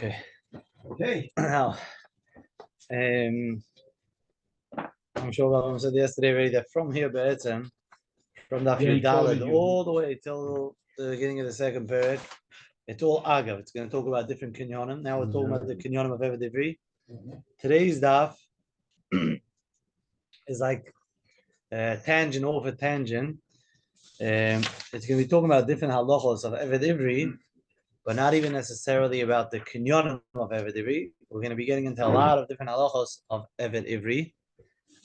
Okay. Okay. Now, I'm sure I said yesterday already that from here, Be'etzem, from the Daled all the way till the beginning of the second period, it's all Agav. It's going to talk about different kinyonim. Now we're talking about the kinyonim of Eved Ivri. Today's daf is like tangent over tangent. It's going to be talking about different halachos of Eved Ivri, but not even necessarily about the kinyonim of Eved Ivri. We're going to be getting into a lot of different halachos of Eved Ivri.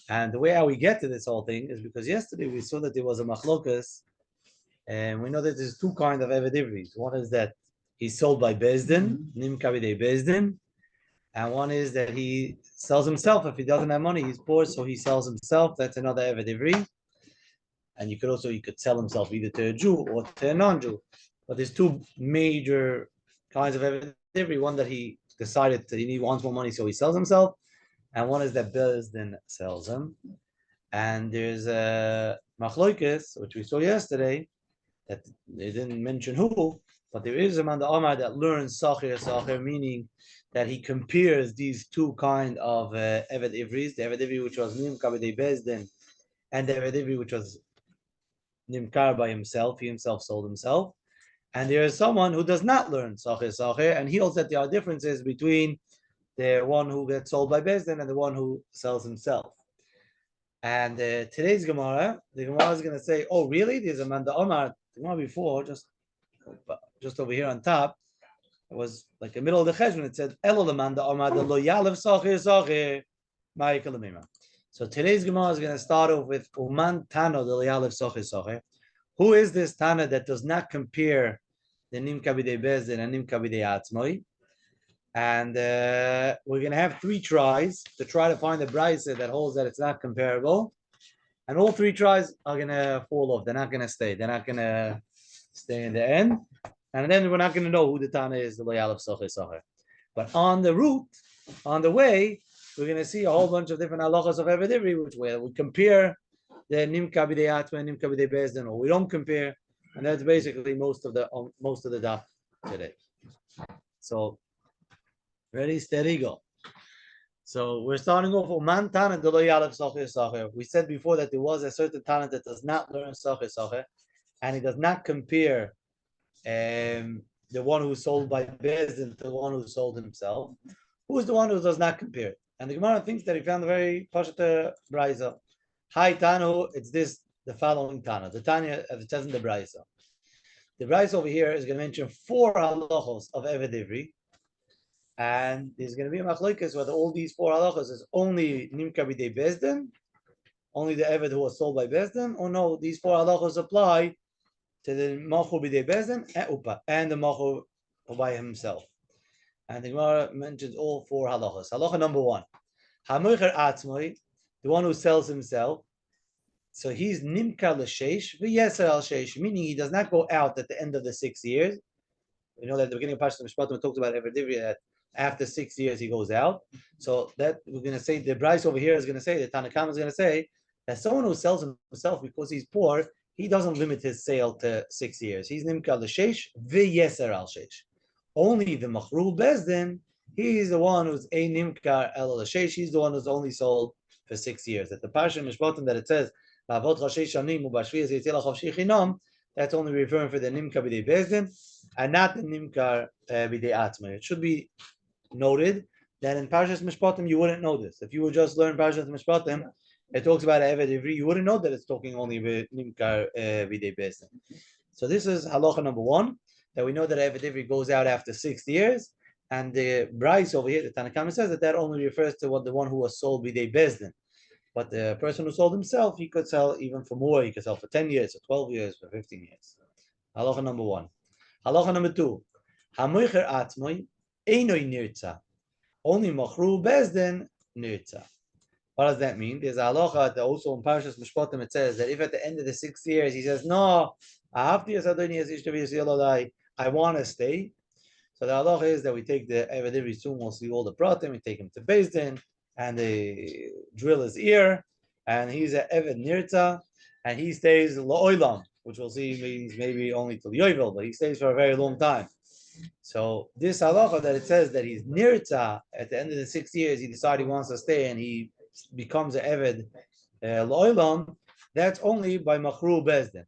And the way how we get to this whole thing is because yesterday we saw that there was a machlokas, and we know that there's two kinds of Eved Ivris. One is that he's sold by Bezdin, Nim Kabidei Bezdin, and one is that he sells himself. If he doesn't have money, he's poor, so he sells himself. That's another Eved Ivri. And you could sell himself either to a Jew or to a non-Jew. But there's two major kinds of Eved Ivri. One that he decided that he wants more money, so he sells himself. And one is that Bezdin sells him. And there's a machloikis, which we saw yesterday, that they didn't mention who, but there is a man the Omar that learns Sachir, meaning that he compares these two kind of Eved Ivris, the Eved Ivri which was Nim Kabedei Bezdin, and the Eved Ivri which was Nimkar by himself, he himself sold himself. And there is someone who does not learn Sachir, and he holds that there are differences between the one who gets sold by Bezdin and the one who sells himself. And today's Gemara, the Gemara is going to say, oh, really? There's a man, the Omar, the Gemara before, just over here on top, it was like the middle of the cheshbon, it said, Elo man, the Omar, the lo yalev sachir, ma'ikalamima. So today's Gemara is going to start off with Uman Tano, the lo yalev sachir. Who is this Tana that does not compare the Nim Kabidei Bezdin and Nim Kabidei Atzmoi? And we're going to have three tries to try to find a brisa that holds that it's not comparable. And all three tries are going to fall off. They're not going to stay. They're not going to stay in the end. And then we're not going to know who the Tana is, the Loyal of Socher. But on the route, on the way, we're going to see a whole bunch of different halachas of Eved Ivri, which we compare the Nim Kabidei Atma and Nim Kabidei Bezdin, or we don't compare. And that's basically most of the daf today. So, ready, steady, go. So we're starting off with man Tana de lo yalev sachir. We said before that there was a certain Tana that does not learn sachir, and he does not compare the one who sold by Bezdin to the one who sold himself. Who is the one who does not compare? And the Gemara thinks that he found a very pashut brisa. Hi Tanu, it's the following Tana. The Tanya it says in the brisa. The brisa over here is going to mention 4 halachos of Eved Ivri. And there's going to be a machlokes whether all these 4 halachas is only Nim Kabidei Bezdin, only the Eved who was sold by Bezdin, or no, these 4 halachas apply to the Machu Bidei Bezdin and the Machu by himself. And the Gemara mentions all 4 halachas. Halacha number 1, Hamoicher Atzmoi, the one who sells himself. So he's Nimka L'Sheish v'Yeser Al Sheish, meaning he does not go out at the end of the 6 years. We know that at the beginning of Parashat Mishpatim talks about Eved Ivri that after 6 years he goes out. So that we're going to say, the Bryce over here is going to say, the Tanakam is going to say that someone who sells himself because he's poor, he doesn't limit his sale to 6 years. He's Nimka L'Sheish v'Yeser Al Sheish. Only the Machrul Bezdin, he's the one who's a Nimka El L'Sheish. He's the one who's only sold for 6 years. At the Parashat Mishpatim that it says, that's only referring for the Nimka B'dei Bezdin and not the Nimka B'dei Atzma. It should be noted that in Parshas Mishpatim you wouldn't know this. If you would just learn Parshas Mishpatim, it talks about Eved Ivri, you wouldn't know that it's talking only about Nimka B'dei Bezdin. So this is halacha number 1, that we know that Eved Ivri goes out after 6 years, and the Bryce over here, the Tanakhama says that only refers to the one who was sold B'dei Bezdin. But the person who sold himself, he could sell even for more. He could sell for 10 years, for 12 years, for 15 years. Halacha number 1. Halacha number 2. Hamoicher atzmoi einoi nirtza. Only machru bezdin nirtza. What does that mean? There's a halacha that also in Parashas Mishpatim it says that if at the end of the 6 years he says, no, I want to stay. So the halacha is that we take the Eved Ivri soon, we'll see all the pratim, we take him to Bezdin, and they drill his ear, and he's an Eved Nirta, and he stays La'olam, which we'll see means maybe only till Yovel, but he stays for a very long time. So this halacha that it says that he's nirta at the end of the 6 years, he decides he wants to stay and he becomes an eved lo'ilam. That's only by machru bezdin.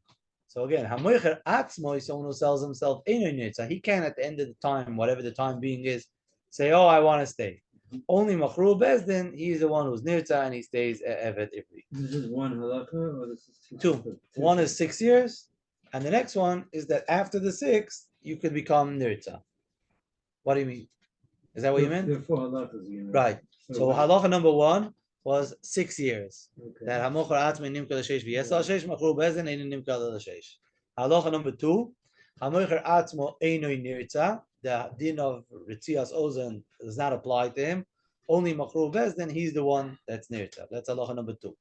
So again, hamoicher atzmo is someone who sells himself in a nirta. He can at the end of the time, whatever the time being is, say, "Oh, I want to stay." Only machru bezdin, he's the one who's nirta and he stays eved ivri. This is one halakha, or this is two? One is 6 years, and the next one is that after the 6th you could become nirta. What do you mean? Is that what you meant? There are 4 halakhas. Right. So halacha number 1 was 6 years. Okay. That hamocher atzmi nimka l'sheish v'yesal sheish machru bezdin ein nimka l'sheish. Halacha number 2, hamocher atzmo einoi nirta. The din of ritzias ozen does not apply to him. Only machru bezdin, he's the one that's nirta. That's halacha number 2.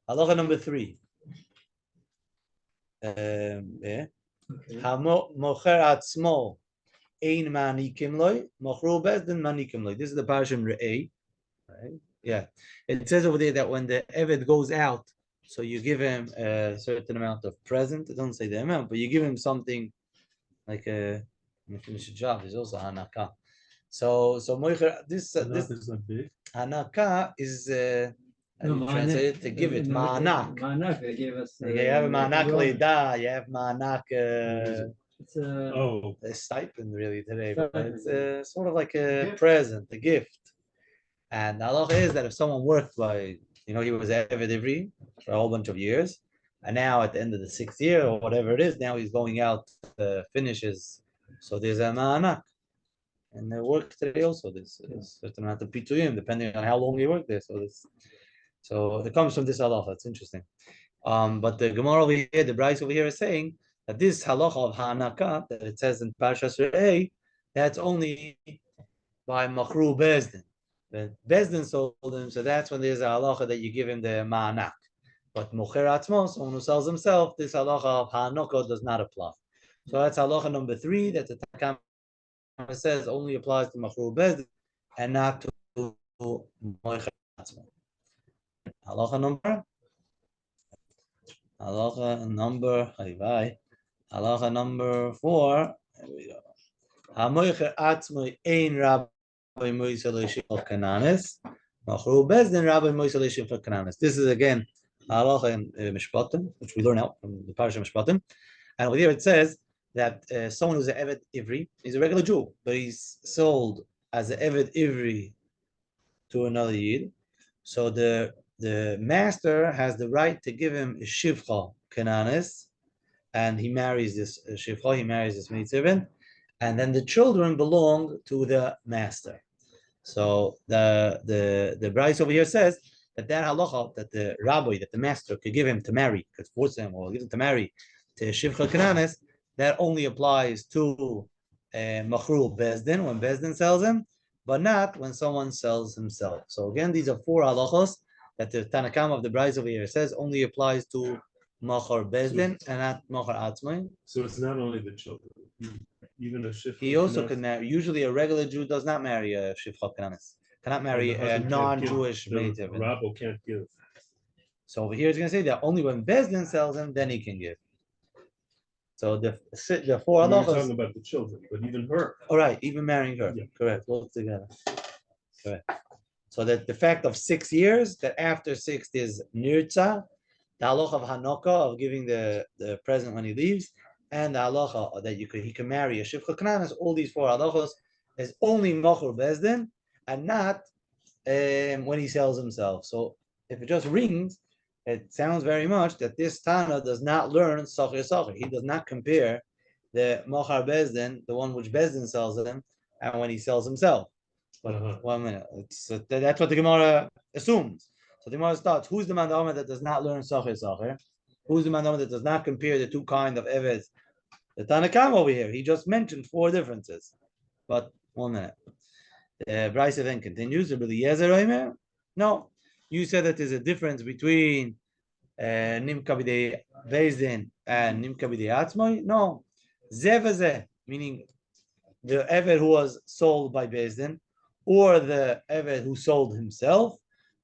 Halacha number 3. Hamocher atzmo ein manikim loy, machru bezdin manikim loy. This is the parashim re'ei. Right? Yeah, it says over there that when the eved goes out, so you give him a certain amount of present. It doesn't say the amount, but you give him something like a finish a job. There's also hanaka. So moicher this hanaka is translated to give it ma'anak. Ma'anak, they gave us. You have a ma'anak leida. You have ma'anak. It's a stipend really today, but it's sort of like a present, a gift. And the halacha is that if someone worked by, he was Eved Ivri for a whole bunch of years, and now at the end of the 6th year or whatever it is, now he's going out to finish his, so there's a ma'anak. And the work today also, there's a certain amount of pituyim, depending on how long he worked there. So it comes from this halacha. It's interesting. But the Gemara over here, the Bryce over here is saying that this halacha of ha'anaka, that it says in Parashas Re'ei, that's only by machru bezdin. The bezdin sold him, so that's when there's a halacha that you give him the ma'anak. But mocher atzmo, someone who sells himself, this halacha of ha'anaka does not apply. So that's halacha number 3, that the Takam says only applies to machru bezdin and not to mocher atzmo. Halacha number 4. There we go. Hamoicher atzmo ein rabbi of Kananis. This is again halacha in Mishpatim, which we learn out from the Parashat Mishpatim. And over here it says that someone who's an Eved Ivri is a regular Jew, but he's sold as an Eved Ivri to another Yid. So the master has the right to give him a Shivcha Kananis, and he marries this Shivcha, he marries this maidservant, and then the children belong to the master. So the Bryce over here says that halacha, that the rabbi, that the master could give him to marry, could force him or give him to marry to Shivcha Kananis, that only applies to machru bezdin, when bezdin sells him, but not when someone sells himself. So again, these are 4 halachos that the Tanakam of the Bryce over here says only applies to machar bezdin and not machar atzmai. So it's not only the children. Even a shifcha. He also could marry. Usually, a regular Jew does not marry a shifcha kananis. Cannot marry a non-Jewish maid. Rabbo can't give. So over here, it's going to say that only when Bezdin sells him, then he can give. So the 4 halachos. You're talking about the children, but even her. All right, even marrying her. Yeah. Correct. Both together. Correct. So that the fact of 6 years, that after 6th is nirtza, the halacha of hanokah, of giving the present when he leaves, and the halacha that he can marry a shivcha kananis, all these 4 halachos is only machur bezdin and not when he sells himself. So if it just rings, it sounds very much that this Tana does not learn sachir sachir. He does not compare the machar bezdin, the one which bezdin sells him, and when he sells himself. But 1 minute, that's what the Gemara assumes. So the Gemara starts: who's the mandama that does not learn sachir sachir? Who's the mandama that does not compare the 2 kinds of eveds? The Tanakam over here, he just mentioned 4 differences. But 1 minute. The Bryce then continues. No, you said that there's a difference between Nimka b'dei Bezdin and Nimka b'dei Atzmai. No, Zeh, meaning the Eved who was sold by Bezdin, or the Eved who sold himself,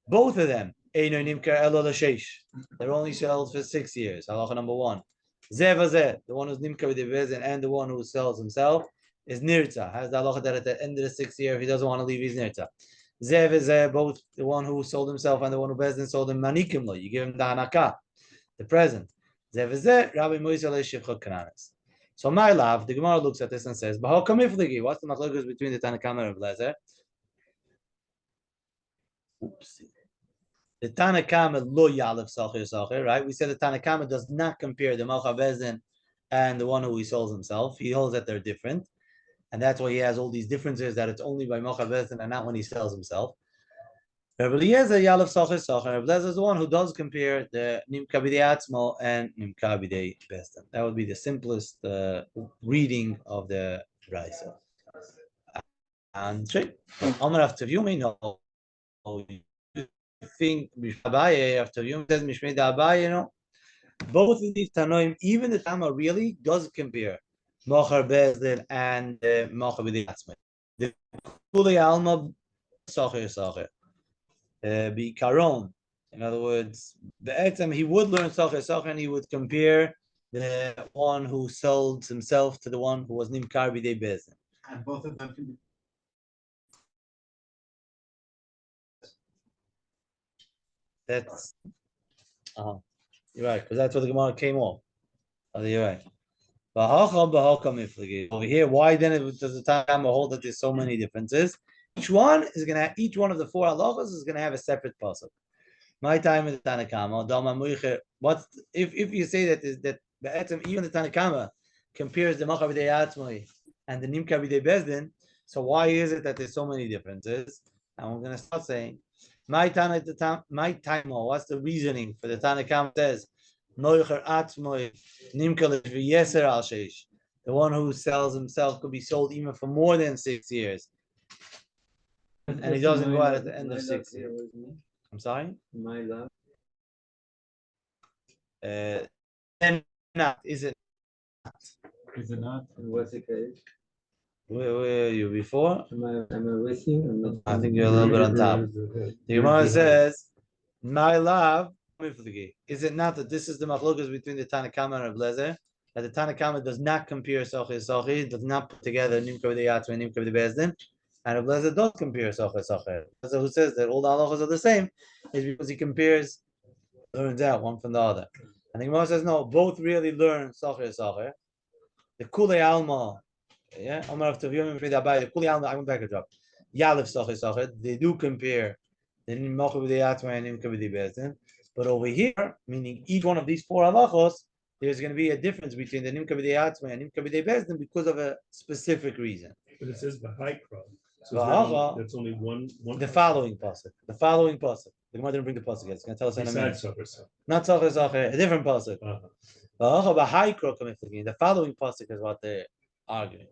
both of them, Eino Nimka Elo L'Sheish. They're only sold for 6 years. Halacha number 1. Zeh, the one who's Nimka b'dei Bezdin and the one who sells himself, is nirtza. Has the halacha that at the end of the 6th year, if he doesn't want to leave, he's nirtza. Zev is both the one who sold himself and the one who bezdin sold him manikim lo. You give him the hanaka, the present. Zev is Rabbi Moisel shivchot kananis. So my love, the Gemara looks at this and says, "What's the machlokas between the Tanakama and Blazer?" The Tanakama lo yalef sacher sacher, right? We said the Tanakama does not compare the Malcha Bezdin and the one who he sells himself. He holds that they're different. And that's why he has all these differences, that it's only by Malcha Bezdin and not when he sells himself. Rabbi Eliezer Yalef Sacher Sacher. Rabbi Eliezer is the one who does compare the Nimka B'dei Atzmo and Nimka B'dei Bezdin. That would be the simplest reading of the Raisa. And Amar after you may know. You think Abaye after you says Mishmei Abaye, both of these Tanoim, even the Tama really does compare Mochar Bezdin and Mochar B'dei Atzmo. The Kulei Alma Sacher Sacher. Bikaron. In other words, he would learn Sacher Sacher and he would compare the one who sold himself to the one who was Nimkar B'dei Bezdin. And both of them can be. That's you're right, because that's what the Gemara came off. You're right. Over here, why then does the time hold that there's so many differences? Each one of the 4 halachas is gonna have a separate pasuk. My time in the Tanakama, what's if you say that even the Tanakama compares the Machav B'dei Atzmai and the Nimka B'dei Bezdin, so why is it that there's so many differences? And we're gonna start saying my time, what's the reasoning for the Tanakama says Moicher Atzmai Nimka V'Yeser Al Sheish. The one who sells himself could be sold even for more than 6 years. And he doesn't go out at the end of 6 years. I'm sorry? My love. And not, is it not? Is it not? And what's the case? Where were you before? Am I with you? I think you're a little bit on top. The Gemara says, my love, is it not that this is the machlokas between the Tanakama and Reb Lezer? That the Tanakama does not compare Sochi Sochi, does not put together Nimka B'dei Atzmai and Nimka B'dei Bezdin, and Reb Lezer does compare Sochi Sochi. Who says that all the halachas are the same is because he learns out one from the other. And the Gemara says, no, both really learn Sochi Sochi. The Kulei Alma, yeah, the Kulei Alma, I went back a drop. Yalef Sochi Sochi, they do compare the Nimka B'dei Atzmai and Nimka B'dei Bezdin. But over here, meaning each one of these 4 halachos, there's going to be a difference between the Nimka B'dei Atzmai and Nimka B'dei Bezdin because of a specific reason. But it says B'haikra. So that's only one. The following pasuk. The following pasuk. The Gemara didn't bring the pasuk yet. It's going to tell us in a minute. Not Socher Socher, a different pasuk. The following pasuk is what they're arguing.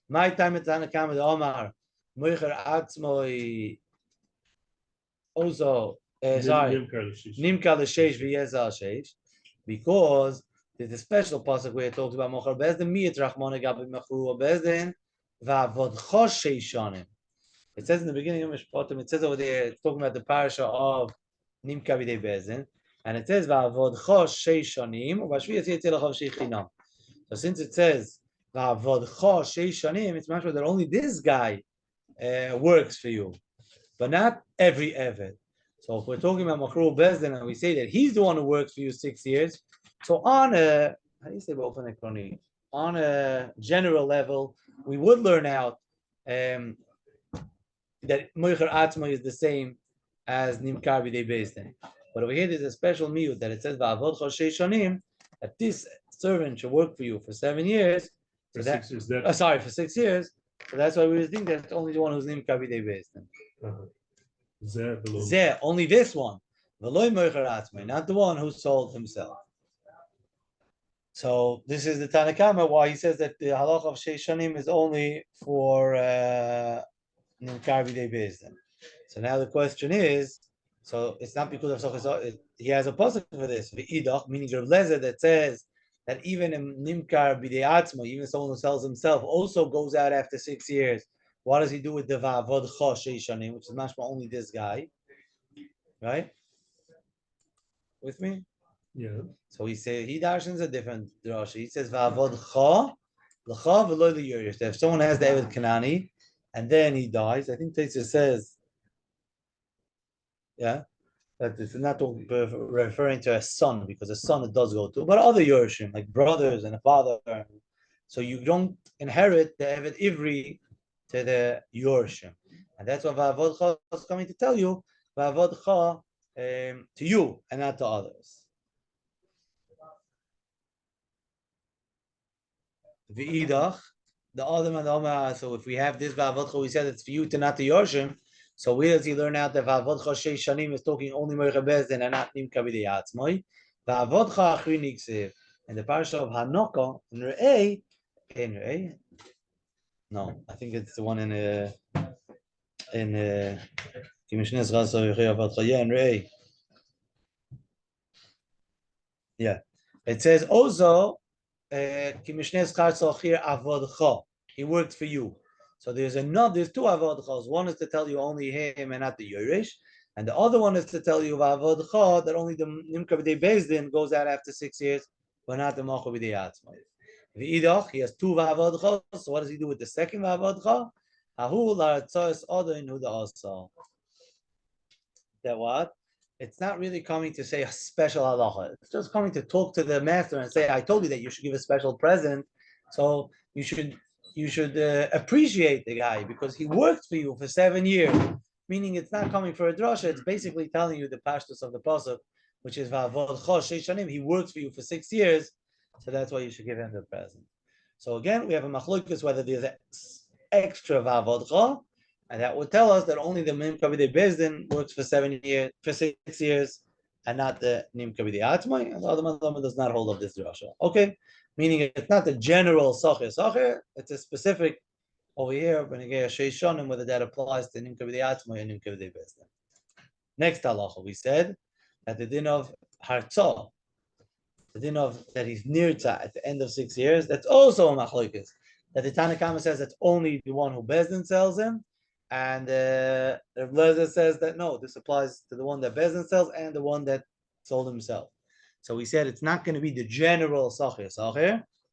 My time at Tanakam the Omar Moicher Atzmai also sorry Nimka l'sheish v'yezal sheish, because there's a special pasuk where it talks about Mochar Bezdin miyat Rachmana gabi mechru Bezdin va'avodcho sheishanim. It says in the beginning of Mishpatim, it says over there, it's talking about the parasha of Nimka B'dei Bezdin, and it says va'avodcho sheishanim u'bashvi yatzei lechav sheichinam. So since it says va'avodcho sheishanim, it's much that only this guy works for you, but not every Eved. So if we're talking about Machru Bezdin and we say that he's the one who works for you 6 years, so on a, how do you say on a general level, we would learn out that Moicher Atzma is the same as Nimkar B'dei Bezdin. But over here there's a special miyut that it says Va'avodcho sheishanim, that this servant should work for you for 7 years. For so 6 years. For 6 years. So that's why we think that it's only the one who's Nimkar B'dei Bezdin. Zeh, only this one. V'loi Moicher Atzma, not the one who sold himself. So this is the Tanakama, why he says that the halach of Sheishanim is only for Nimkar B'dei Bezdin. So now the question is, so it's not because of Sochis, he has a pasuk for this, V'idach, meaning Rav Lezer, that says that even in Nimkar B'dei Atzma, even someone who sells himself, also goes out after 6 years. What does he do with the Va'avodcho Sheishanim, which is mashma only this guy, right? With me? Yeah. So he darshans a different drasha. He says Va'avodcho L'cha v'lo l'yorish. If someone has the Eved Kanani and then he dies, I think Teitzer says, yeah, that it's not referring to a son, because a son it does go to, but other Yorishim, like brothers and a father. So you don't inherit the Eved Ivri to the Yorishim. And that's what Va'avodcha is coming to tell you, Va'avodcha to you and not to others. V'idach, the other man, so if we have this Va'avodcha, we said it's for you to not to Yorishim. So where does he learn out that Va'avodcha Sheish Shanim is talking only Moicha Bezdin and not Nimka B'dei Atzmoi? Va'avodcha Achri Niksiv. In the parasha of Hanokah, in Re'eh, no, I think it's the one in Kimishnes Raso Yechiyavatcha, in Re'eh. Yeah. It says also Kimishnes Raso Yechiyavatcha. He worked for you. So there's two avodchos. One is to tell you only him and not the Yerush, and the other one is to tell you avodcha that only the Nimka B'dei Bezdin goes out after 6 years, but not the Mocha B'dei Atzmai. V'idach, he has two avodchos. So what does he do with the second avodcha? Hahu la'atzos odin hu da'asa. That what? It's not really coming to say a special halacha. It's just coming to talk to the master and say, I told you that you should give a special present, so you should appreciate the guy because he worked for you for 7 years. Meaning it's not coming for a drasha, it's basically telling you the pashtus of the pasuk, which is va'avodcha sheish shanim. He worked for you for 6 years, so that's why you should give him the present. So again, we have a machlokes whether there's extra va'avodcha, and that would tell us that only the Nimka B'dei Bezdin works for 6 years, and not the Nimka B'dei Atzmai. And the other man does not hold of this drasha. Okay. Meaning it's not the general sacher, it's a specific over here, whether that applies to Nimka B'dei Atzmai and Nimka B'dei Bezdin. Next halacha, we said that the din of Hartzah, the din of that he's nirta at the end of 6 years, that's also a machlokes. That the Tanna Kama says that's only the one who Bezdin sells him, and the Blazer says that no, this applies to the one that Bezdin sells and the one that sold himself. So we said it's not going to be the general sacher,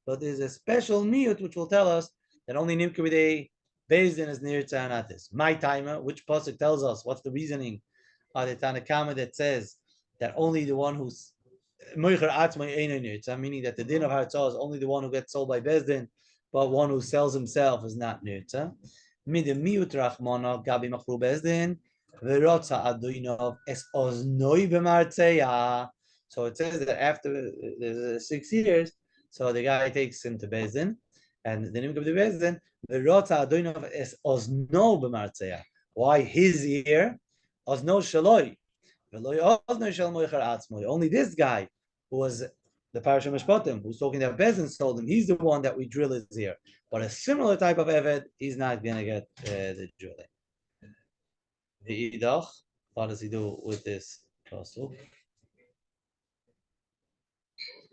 but there's a special miyut which will tell us that only Nimka B'dei Bezdin is near to not this. My timer, which pasuk tells us what's the reasoning of the Tanna Kama that says that only the one who's moicher atzmai eino nirtza, meaning that the din of hartzah is only the one who gets sold by Bezdin, but one who sells himself is not nirtza. Mid miyut rachmana gabi machru Bezdin v'rotza aduinov es oznoi b'martzeya. So it says that after the 6 years, so the guy takes him to Bezdin, and the name of the Bezdin, the Rota Adonov is Ozno b'Martzeya. Why his ear? Ozno Shaloi. Only this guy who was the Parashat Mishpatim, who's talking that Bezdin sold him, he's the one that we drill his ear. But a similar type of Eved, he's not going to get the drilling. The Idach, what does he do with this pasuk?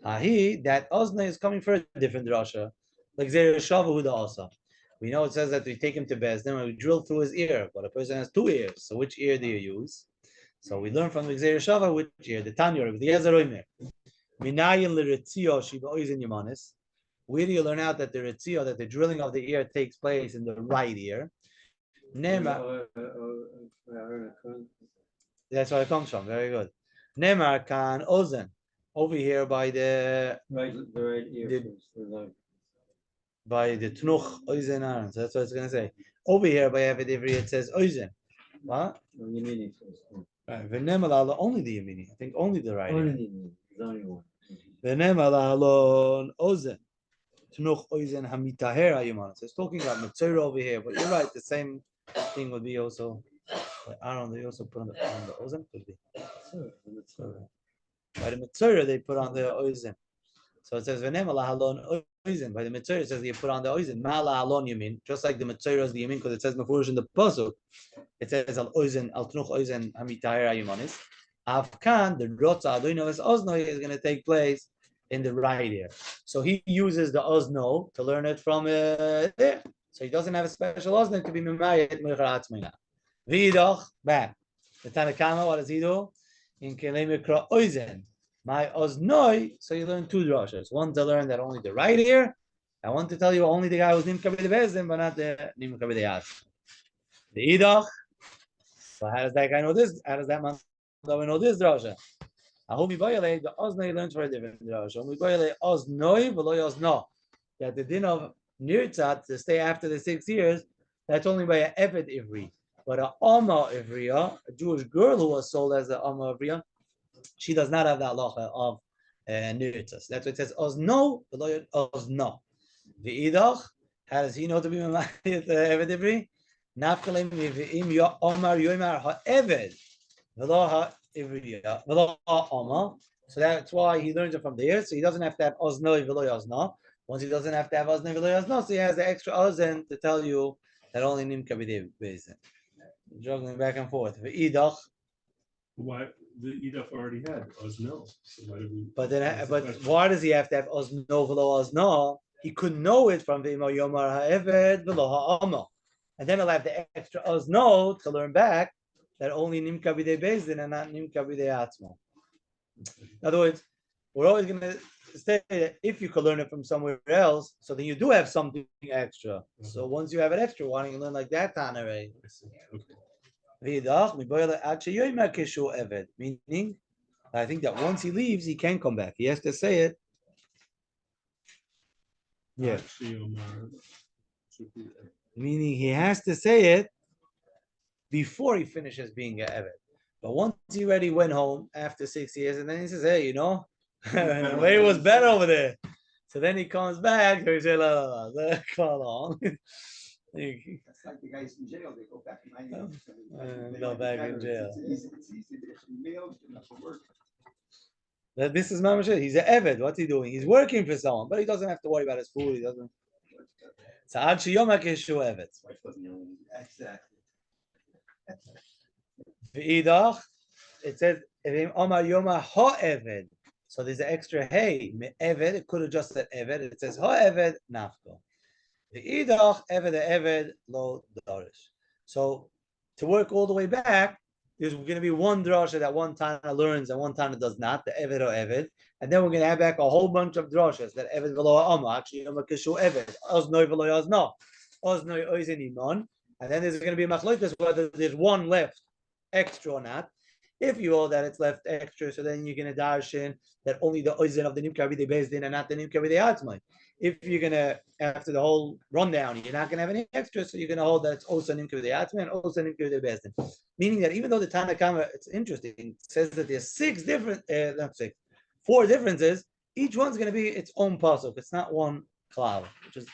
That Ozna is coming for a different drasha, like Zera Shavu Asa. We know it says that we take him to Bezdin and we drill through his ear, but a person has 2 ears. So which ear do you use? So we learn from the Zera Shava which ear, the Tanya of the Yezeroimer. Minayin l'ritzio shiba oizin yamanis. Where do you learn out that the ritzio, that the drilling of the ear takes place in the right ear? Nema. That's where it comes from. Very good. Nemar kan ozen. Over here by the right ear by the Tnuch Oizen Aaron. So that's what it's going to say. Over here by Eved Ivri it says Oizen. What? Right. V'nemal only the Yemini. I think only the right. V'nemal alon Ozen. Tnuch Oizen Hamitaher Ayuman. So it's talking about Mitzvah over here, but you're right. The same thing would be also. Aaron, they also put on the Ozen. Could be. By the Mitzvah they put on the Oizen. So it says V'nemal alon Oizen. By the Mitzvah it says you put on the Oizen. Mala alon Yamin. Just like the Mitzvah is the Yamin because it says Mefurish in the pasuk. It says Al Oizen Al Tnuch Oizen Hamitaher Ayumanis. Avkan the Rotza Adoinos Ozno is going to take place in the right ear. So he uses the Ozno to learn it from there. So he doesn't have a special Ozno to be Mimayet Moicher Atzmina. V'idach back. The Tanna Kama, what does he do? In Kelei Mikra Oizen. My Oznoi, so you learn 2 drashas. One to learn that only the right ear, I want to tell you only the guy who's Nimka B'Dei Bezdin, but not the Nimka B'Dei Atzmo. The Idach. So how does that guy know this? How does that man know this drasha? Ahumi Boyale, the Oznoi learns for a different drasha. Ahumi Boyale, Oznoi, Veloy Ozno. That the din of Nirtzat to stay after the 6 years, that's only by an Eved Ivri. But an Amma Ivriya, a Jewish girl who was sold as an Amma Ivriya, she does not have that halacha of Nirtzat. That's what it says, Ozno, Veloy Ozno. The Idach, how does he know to be Eved Ivri? Nafkalim V'im Omar Yoimar HaEved V'lo HaIvriya V'lo HaOmar. So that's why he learns it from there. So he doesn't have to have Oznoi V'lo Yozno. Once he doesn't have to have Oznoi V'lo Yozno, so he has the extra Ozen to tell you that only Nimka B'Dei Bezdin. Juggling back and forth. V'idach. Why the Edaf already had Ozno? So why do we? But why does he have to have Oznoi V'lo Ozno? He couldn't know it from V'imo Yomar HaEved V'lo HaOmar. And then he'll have the extra Ozno to learn back that only Nimka B'Dei Bezdin and not Nimka B'Dei Atzmo. In other words, we're always going to say that if you could learn it from somewhere else, so then you do have something extra. Mm-hmm. So once you have it extra, why don't you learn like that, Tanare? Okay. Meaning, I think that once he leaves, he can't come back. He has to say it. Yeah. Meaning he has to say it before he finishes being an Eved. But once he already went home after 6 years, and then he says, hey, the way it was better over there. So then he comes back, so he says, come along. That's like the guys in jail, they go back in 9 years. Go back in jail. It's easy to mail for work. This is Mamash. He's an Eved. What's he doing? He's working for someone, but he doesn't have to worry about his food. He doesn't. So Ad Shiyoma Kishu Eved. Exactly. V'idach, it says Omar Yoma Ha Eved. So there's an extra hey. Eved, it could have just said Eved. It says Ha Eved Nafko. V'idach Eved Lo Dorish. So to work all the way back, there's going to be one drasha that one Tana learns and one Tana does not, the Eved or Eved. And then we're going to add back a whole bunch of drashas that Eved v'lo Amma, actually Yoma Kishu Eved, Oznoi v'lo Yozno, Oznoi Oizen Inon. And then there's going to be machlokas whether there's one left extra or not. If you hold that it's left extra, so then you're going to darshan that only the oizen of the Nimka B'Dei Bezdin and not the Nimka B'Dei Atzmai. If you're going to, after the whole rundown, you're not going to have any extra, so you're going to hold that it's also Nimka B'Dei Atzmai and also Nimka B'Dei Bezdin. Meaning that even though the Tana Kama, it's interesting, it says that there's 4 differences, each one's going to be its own pasuk. It's not one cloud, which is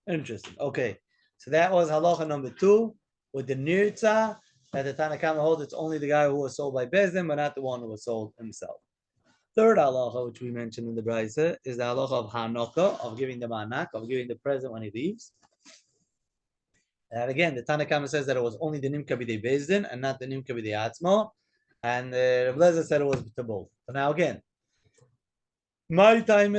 interesting. Okay. So that was halacha number 2 with the nirtza that the Tanna Kama holds. It's only the guy who was sold by Bezdin, but not the one who was sold himself. Third halacha, which we mentioned in the Braisa, is the halacha of hanaka, of giving the manak, of giving the present when he leaves. And again, the Tanna Kama says that it was only the Nimka B'Dei Bezdin and not the Nimka B'Dei Atzmo. And Reb Lezer said it was to both. But now again, what's the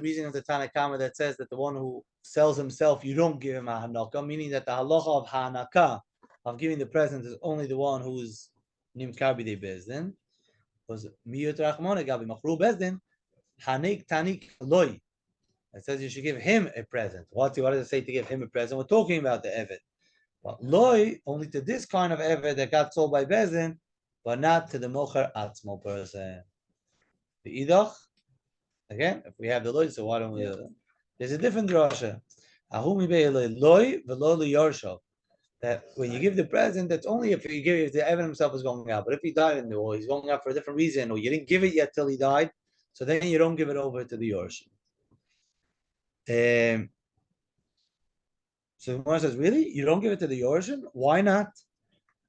reason of the Tanna Kama that says that the one who sells himself, you don't give him a hanaka, meaning that the halacha of hanaka, of giving the present, is only the one who's nimkar b'dei bezdin. Was miyut rachmona gabi machru bezdin hanik tanik loy. It says you should give him a present. What does it say to give him a present? We're talking about the eved. But loy, only to this kind of eved that got sold by bezdin, but not to the mocher atzmo person. The idach, again, if we have the loy, so why don't we? There's a different drasha. Ahumi be'eloi loy v'lo liyarshav. That when you give the present, that's only if you give, if the eved himself is going out. But if he died or he's going out for a different reason, or you didn't give it yet till he died, so then you don't give it over to the yarshim. So Gemara says, really? You don't give it to the yarshim? Why not?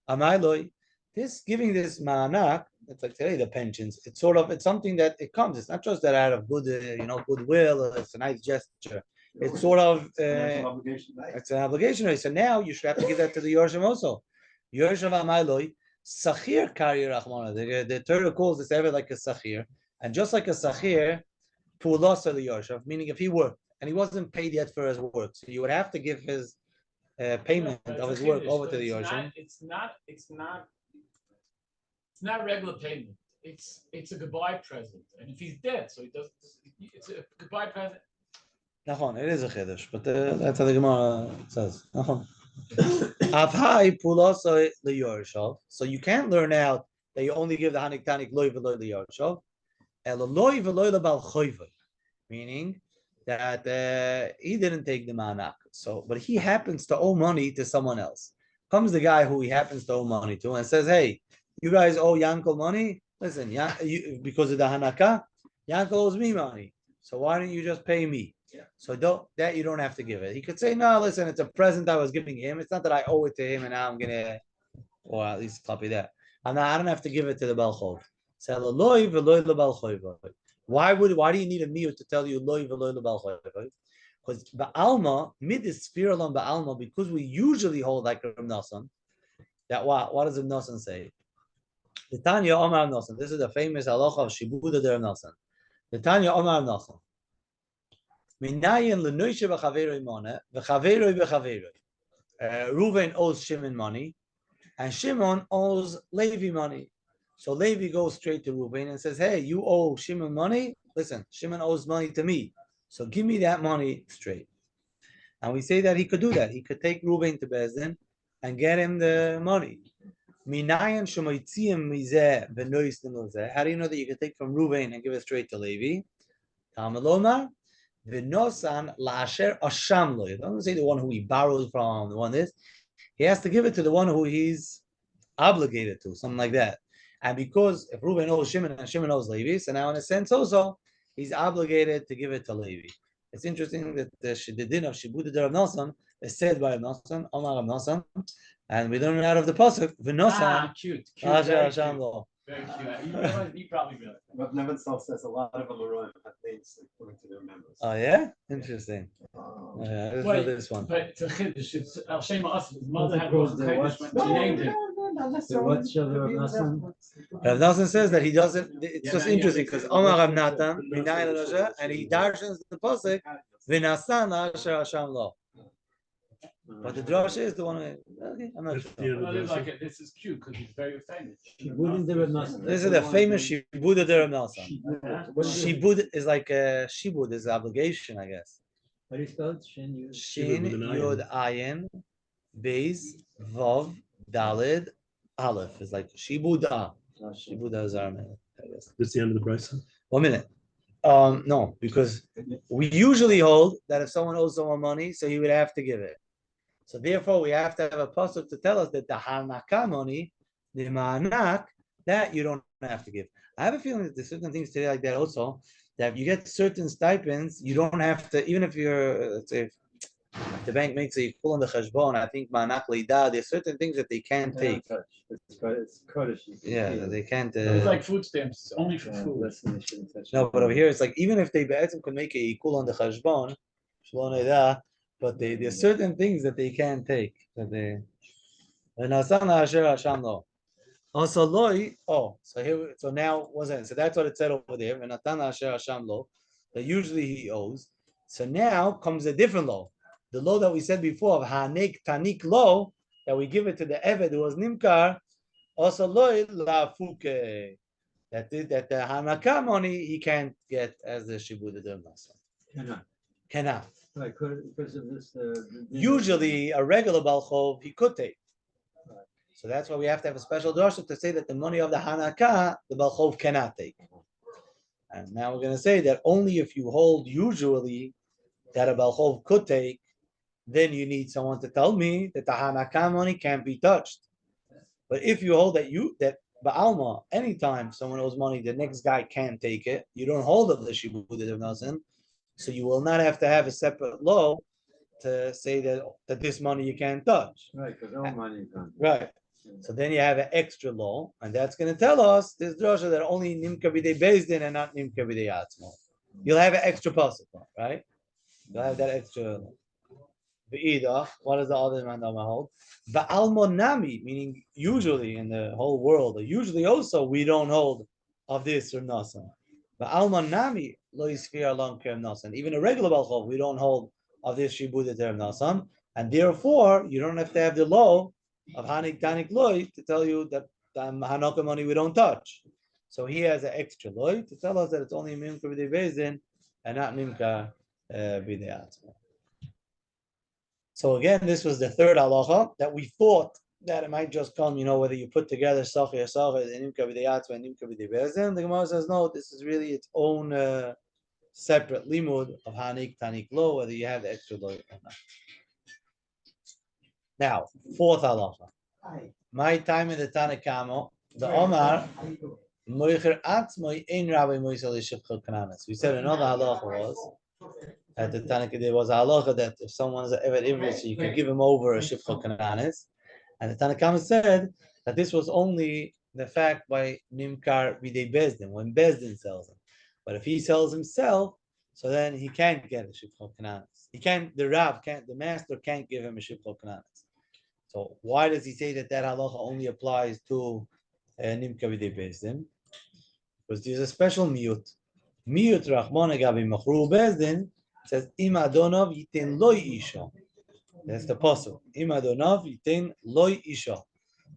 Amayloi. This giving this ma'anak, it's like today the pensions. It's something that it comes. It's not just that out of good, goodwill. Or it's a nice gesture. It's sort of it's an obligation. So now you should have to give that to the Yorshim also. Yorshim Amayloi, Sachir Kari Rachmana. The Torah calls this ever like a Sachir. And just like a Sachir, Pulos the Yorshim, meaning if he worked and he wasn't paid yet for his work, so you would have to give his payment of his work over to the Yorshim. It's not regular payment. it's a goodbye present, and if he's dead, so he doesn't. It's a goodbye present. Nachon, it is a chiddush, but that's how the Gemara says. Nachon. Avhai pulosoi liyorshov. So you can't learn out that you only give the hanik tanik loy v'loy liyorshov, elo loy v'loy lebal choyvay, meaning that he didn't take the manak. So, but he happens to owe money to someone else. Comes the guy who he happens to owe money to and says, "Hey, you guys owe Yankel money. Listen, because of the hanaka, Yankel owes me money. So why don't you just pay me?" So you don't have to give it. He could say, "No, listen, it's a present I was giving him. It's not that I owe it to him and now I'm gonna, or at least copy that. I don't have to give it to the balchov." Why do you need a miyut to tell you loy v'loy lebalchov? Because ba'alma midis spiralam ba'alma, because we usually hold like Rav Nosson. That what does Rav Nosson say? The Tanya Omar Nosson. This is the famous halacha of Shibuda de Rav Nosson. The Tanya Omar Nosson. Minayin l'noishe b'chaveroi mona v'chaveroi b'chaveroi. Reuven owes Shimon money, and Shimon owes Levi money. So Levi goes straight to Reuven and says, "Hey, you owe Shimon money. Listen, Shimon owes money to me. So give me that money straight." And we say that he could do that. He could take Reuven to Bezdin and get him the money. Minayin shemoitziyim mizeh b'nois l'mozeh. How do you know that you can take from Reuven and give it straight to Levi? Tamaloma. V'nosan la'asher asham lo. It doesn't say the one who he borrowed from, the one this. He has to give it to the one who he's obligated to, something like that. And because if Reuven owes Shimon and Shimon owes Levi, so now in a sense also, he's obligated to give it to Levi. It's interesting that the din of Shibud de Rav Nosson is said by Rav Nosson, Omar Rav Nosson, and we learn it out of the pasuk, V'nosan Cute. la'asher asham lo. Very cute. You probably realize. But Nevinsov says a lot of Amaroim have names according to their members. Oh yeah? Interesting. Let's know this one. But to Chiddush, it's Al Shema Us. His mother had Rosh Chiddush when she named him. What's the Rav Nosson? Rav Nosson says that he doesn't. It's just interesting because Omar Rav Natan, and he darshans the pasuk, V'nasan la'asher asham lo. But the drasha is the one. Okay, I'm not sure. Well, it's like this is cute because he's very famous. Shibud de Rav Nosson. This is the famous Shibud de Rav Nosson. Shibud is like a Shibud is obligation, I guess. How do you spell it? Shin Yud. Shin Yud Ayin Beis Vav Dalid Aleph is like Shibuda. Shibuda is Aramaic, I guess. That's the end of the Bryson. 1 minute. No, because we usually hold that if someone owes someone money, so he would have to give it. So therefore, we have to have a pasuk to tell us that the hanaka money, the ma'anak, that you don't have to give. I have a feeling that there's certain things today like that also, that if you get certain stipends, you don't have to, even if you're, let's say, if the bank makes a pull on the cheshbon, I think ma'anak leida, there's certain things that they can't take. It's Kurdish. Yeah, they can't. It's like food stamps. It's only for food. No, but over here it's like even if they could make a cool on the cheshbon, shlon leida, but there's certain things that they can't take. That they. Also, so now wasn't it? So that's what it said over there. That usually he owes. So now comes a different law. The law that we said before of hanek tanik law, that we give it to the eved who was nimkar. Also loy lafuke. That the hanaka money he can't get as the shibud de Nasa. Cannot. Right, because of this. Usually, a regular balchov he could take. So that's why we have to have a special drasha to say that the money of the hanaka the balchov cannot take. And now we're going to say that only if you hold usually that a balchov could take, then you need someone to tell me that the hanaka money can't be touched. But if you hold that ba'alma, anytime someone owes money, the next guy can't take it. You don't hold of the shibud of Nazin. So you will not have to have a separate law to say that this money you can't touch. Right, because all money is gone. Right. So then you have an extra law, and that's going to tell us this drasha that only nimka b'dei bezdin and not nimka b'dei atzmo. You'll have an extra pasuk, right? You'll have that extra. V'ida, what does the other mandama hold? Va'almonami, meaning usually in the whole world, or usually also we don't hold of this or nasan. Va'almonami lo yisfir along kerem nasan. Even a regular balchov, we don't hold of this shibud terem nasan, and therefore you don't have to have the law of hanik tanik loy to tell you that the hanaka money we don't touch. So he has an extra loy to tell us that it's only mimka b'dei bezin and not mimka b'dei atzma. So again, this was the third halacha that we thought that it might just come, whether you put together Sachir and Nimka b'dei atzma and Nimka b'dei bezin. The Gemara says no, this is really its own separate limud of Hanik Tanik Lo, whether you have the extra lo or not. Now, fourth halacha. My time in the Tanakamo, the Omar, Moicher Atzmoi Ein Rabbi Moisel Shivcha Kananis. We said another halacha was at the Tanakh there was a halacha that if someone's an Evet Ivri, so you could give him over a Shivcha Kananis. And the Tanakh said that this was only the fact by Nimkar Bidei Bezdin, when Bezdin sells him. But if he sells himself, so then he can't get a Shivcha Kananis. He can't, the master can't give him a Shivcha Kananis. So why does he say that halacha only applies to Nimka B'dei Bezdin? Because there's a special miyut. Miyut Rachmana Gabi Machru Bezdin says Im Adonov Yitin Loi Isha. That's the pasuk. Im Adonov Yitin Loi Isha.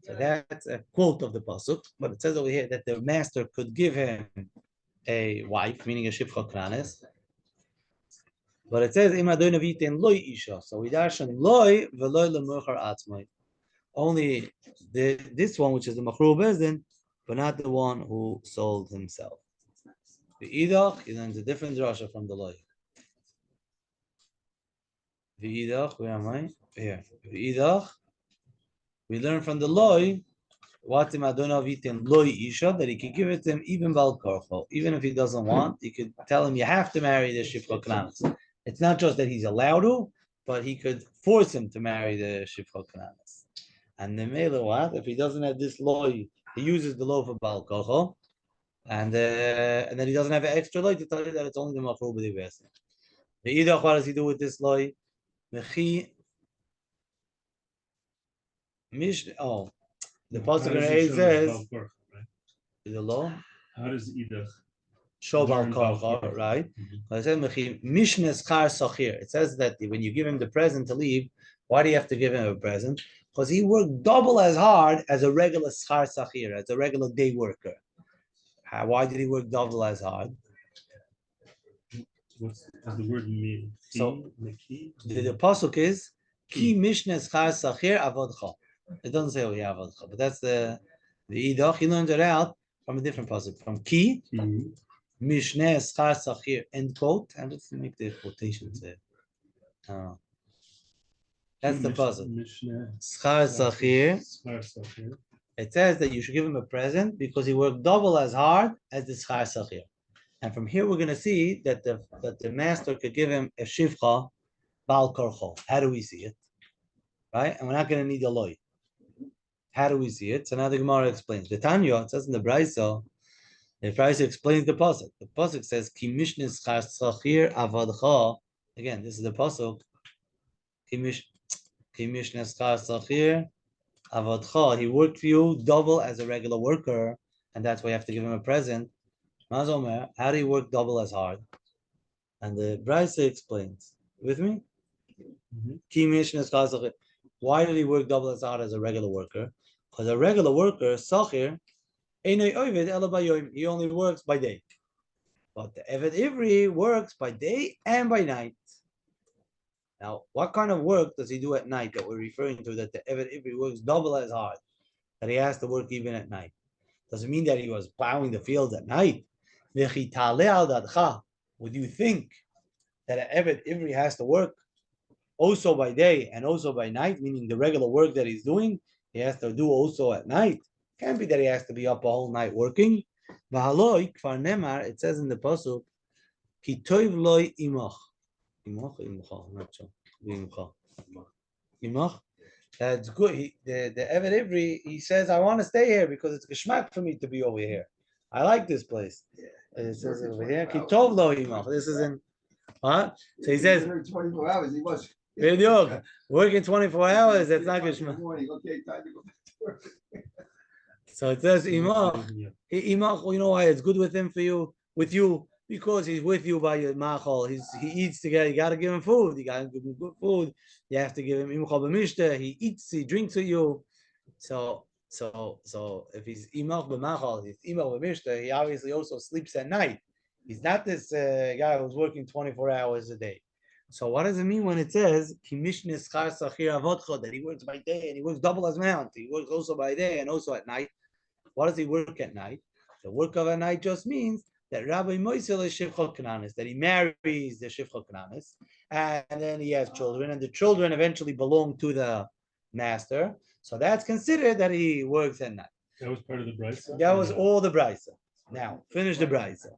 So that's a quote of the pasuk, but it says over here that the master could give him a wife, meaning a shivcha kranes. But it says Im Adonov Yitin Loi Isha. So we darshan Loi v'Loi leMuchar Atzmai. Only this one, which is the Machru Bezdin, but not the one who sold himself. The Idach, he learns a different drasha from the Loi. The Idach, where am I? Here. The Idach, we learn from the Loi, Watim Adonai Vitin Loi Isha, that he could give it to him even Bal Korcho. Even if he doesn't want, he could tell him, you have to marry the Shifcha Kananis. It's not just that he's allowed to, but he could force him to marry the Shifcha Kananis. And the Mela, what? If he doesn't have this Loi, he uses the Loi for Bal Korcho, and then he doesn't have an extra Loi to tell you that it's only the Machru B'dei Bezdin. The Idach, what does he do with this Loi? Mechi Mish. Oh, the pasuk in A says the law. How does Idach Show Bal learn Bal Korcha, Korcha? right? It says Mechi Mishnes Char Sachir. It says that when you give him the present to leave, why do you have to give him a present? Because he worked double as hard as a regular Schar Sachir, as a regular day worker. Why did he work double as hard? What does the word mean? So the the pasuk is Ki Mishnes Char Sachir Avodcha. It doesn't say Avodcha, but that's the Idach. He learned it out from a different pasuk, from Ki Mishnes Char Sachir, end quote, and let's make the quotations there. That's the pasuk. Schar Sachir. It says that you should give him a present because he worked double as hard as the Schar Sachir. And from here we're going to see that the master could give him a shivcha bal korcho. How do we see it? Right? And we're not going to need a loy. How do we see it? So now the Gemara explains. The Tanya, it says in the Brisa explains the pasuk. The pasuk says ki mishnes schar sachir avadcha. Again, this is the pasuk. Ki mishnes schar sachir avadcha. He worked for you double as a regular worker, and that's why you have to give him a present. How do you work double as hard? And the Brisa explains. With me? Why did he work double as hard as a regular worker? Because a regular worker, Sachir, he only works by day. But the Evet Ivri works by day and by night. Now, what kind of work does he do at night that we're referring to, that the Evet Ivri works double as hard, that he has to work even at night? Does it mean that he was plowing the fields at night? Would you think that an Evet Ivri has to work also by day and also by night, meaning the regular work that he's doing, he has to do also at night? Can't be that he has to be up a whole night working. It says in the pasuk, Ki toiv loy imach. Imach, I'm not sure. Imach. That's good. The Evet Ivri, he says, I want to stay here because it's geschmack for me to be over here. I like this place. It says over here, Ki tov lo imach. This is in what? So he says 24 hours, he was. Working 24 hours, that's not geschmack. Okay, time to go back to work. So it says imach. Imach, you know why it's good with you, because he's with you by your machal. He eats together. You got to give him food. You got to give him good food. You have to give him imcha b'mishta. He eats, he drinks with you. So So if he's imach b'machal, he's imach b'mishta, he obviously also sleeps at night. He's not this guy who's working 24 hours a day. So what does it mean when it says that he works by day and he works double as amount? He works also by day and also at night. What does he work at night? The work of at night just means that Rabbi Moisel is Shivcha Kananis, that he marries the Shivcha Kananis, and then he has children, and the children eventually belong to the master. So that's considered that he works at night. That was part of the brisa. That was all the brisa. Now, finish the brisa.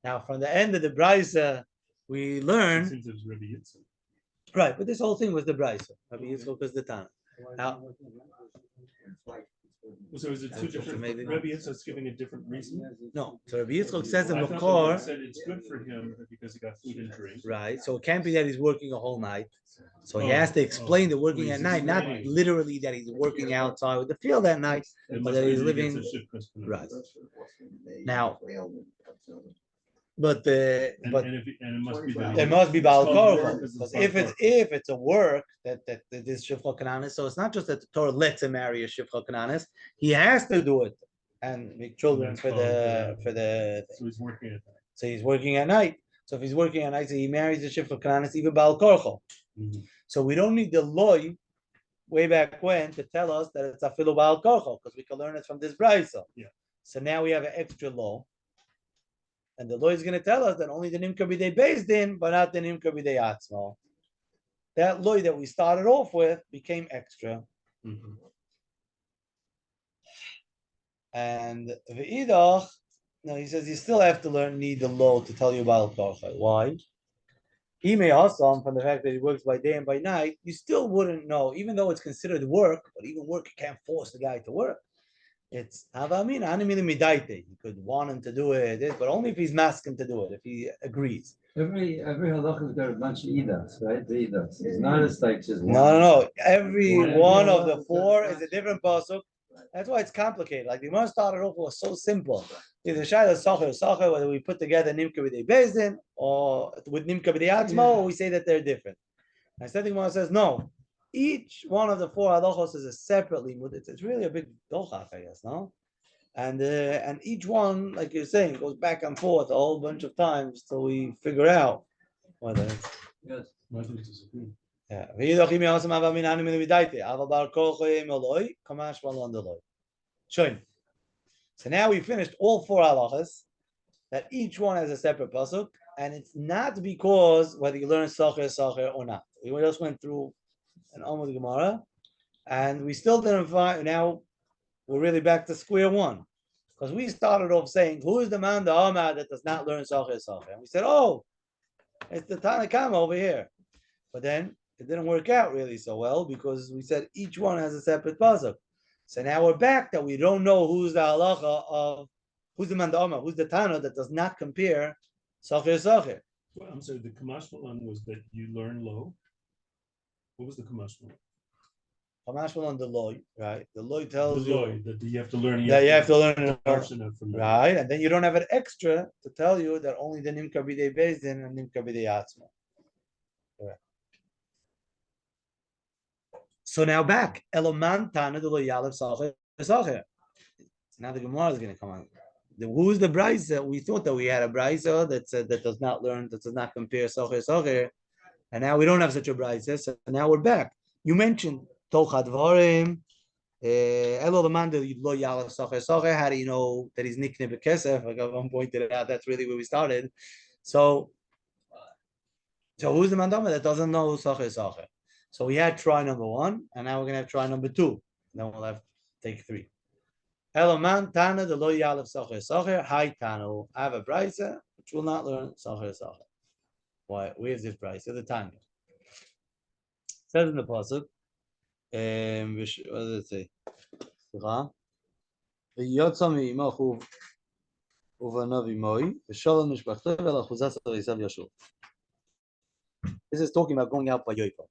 Now, from the end of the brisa, we learn. Since it was Rabbi Yitzchak. Right, but this whole thing was the brisa. Rabbi Yitzchak was the Tana. Now, So is it two different? Maybe. Rabbi Yitzchak's giving a different reason. no. So Rabbi Yitzchak says in I thought the Makor, one said it's good for him because he got food and drink. right? So it can't be that he's working a whole night. So he Oh, has to explain the working he's at night, not explaining. literally that he's working outside with the field at night, It but must that be he's that he gets living a shivchas k'nai. right. Now, but And it must be that it must be Baal It's called work Korban, because because it's if it's a work that this Shivcha Kananis, so it's not just that the Torah lets him marry a Shivcha Kananis, he has to do it and make children That's for the So he's working at that. so he's working at night. So if he's working at night, so he marries a Shivcha Kananis, even Baal Korban. Mhm. So we don't need the loy way back when to tell us that it's a filu Baal Korban, because we can learn it from this brisa. Yeah. So now we have an extra law. And the law is going to tell us that only the nimka b'dei based in, but not the nimka b'dei atzmo. That law that we started off with became extra. Mhm. And v'idach, no, he says you still have to need the law to tell you about al-korcha. Why? He may also, from the fact that he works by day and by night, you still wouldn't know, even though it's considered work, but even work, you can't force the guy to work. It's avamin, animili midaite. You could want him to do it, but only if he's masking to do it, if he agrees. Every halacha's got a bunch of idas, right? The idas. It's not as like just one. No. Every One. one of the four is a different pasuk. That's why it's complicated. Like the Gemara started off was so simple. Either shayla sacher, whether we put together nimka b'dei bezdin or with nimka b'dei atzmo, or we say that they're different. Instead, the Gemara says no. Each one of the four halachos is a separately. It's really a big dolchach, I guess, no? And each one, like you're saying, goes back and forth a whole bunch of times till we figure out whether it's. Yes. Why do you disagree? Yeah. So now we finished all four halachas, that each one has a separate pasuk, and it's not because whether you learn sacher or not. We just went through an Amud Gemara, and we still didn't find. Now we're really back to square one, because we started off saying, "Who is the man, the Amad, that does not learn sacher?" And we said, "Oh, it's the Tanakama over here." But then it didn't work out really so well because we said each one has a separate pasuk. So now we're back that we don't know who's the halacha of who's the mandama, who's the Tana that does not compare sacher. Well, I'm sorry, the Kamashma one was that you learn low. What was the Kamashma? Kamashmal on the loy, right? The loy tells The you loy, that you have to learn. that you have to learn it, portion of from that. right? And then you don't have an extra to tell you that only the nimka b'dei bezdin and nimka b'dei atzma. Correct. So now back. Eloman Tana the loy yalev sacher. Now the Gemara is going to come on. Who's the brisa? We thought that we had a brisa that said that does not learn, that does not compare sacher, and now we don't have such a brisa. So now we're back. You mentioned Tochad Varim. Elo the man that lo yalev sacher. How do you know that he's nikne bekesef? Like one pointed out, that's really where we started. So who's the mandama that doesn't know sacher? So we had try number one, and now we're gonna have try number two. Then we'll have take three. Eloman Tana the lo yalev sacher. Hi Tano. I have a brisa which will not learn sacher. Why? Where's this brisa? The Tanya says in the pasuk. What does it say? ויוצא מאימו ובנו אמוי ושלום משפחתו ולאחוזת עשיו ישוב. This is talking about going out by Yoifa.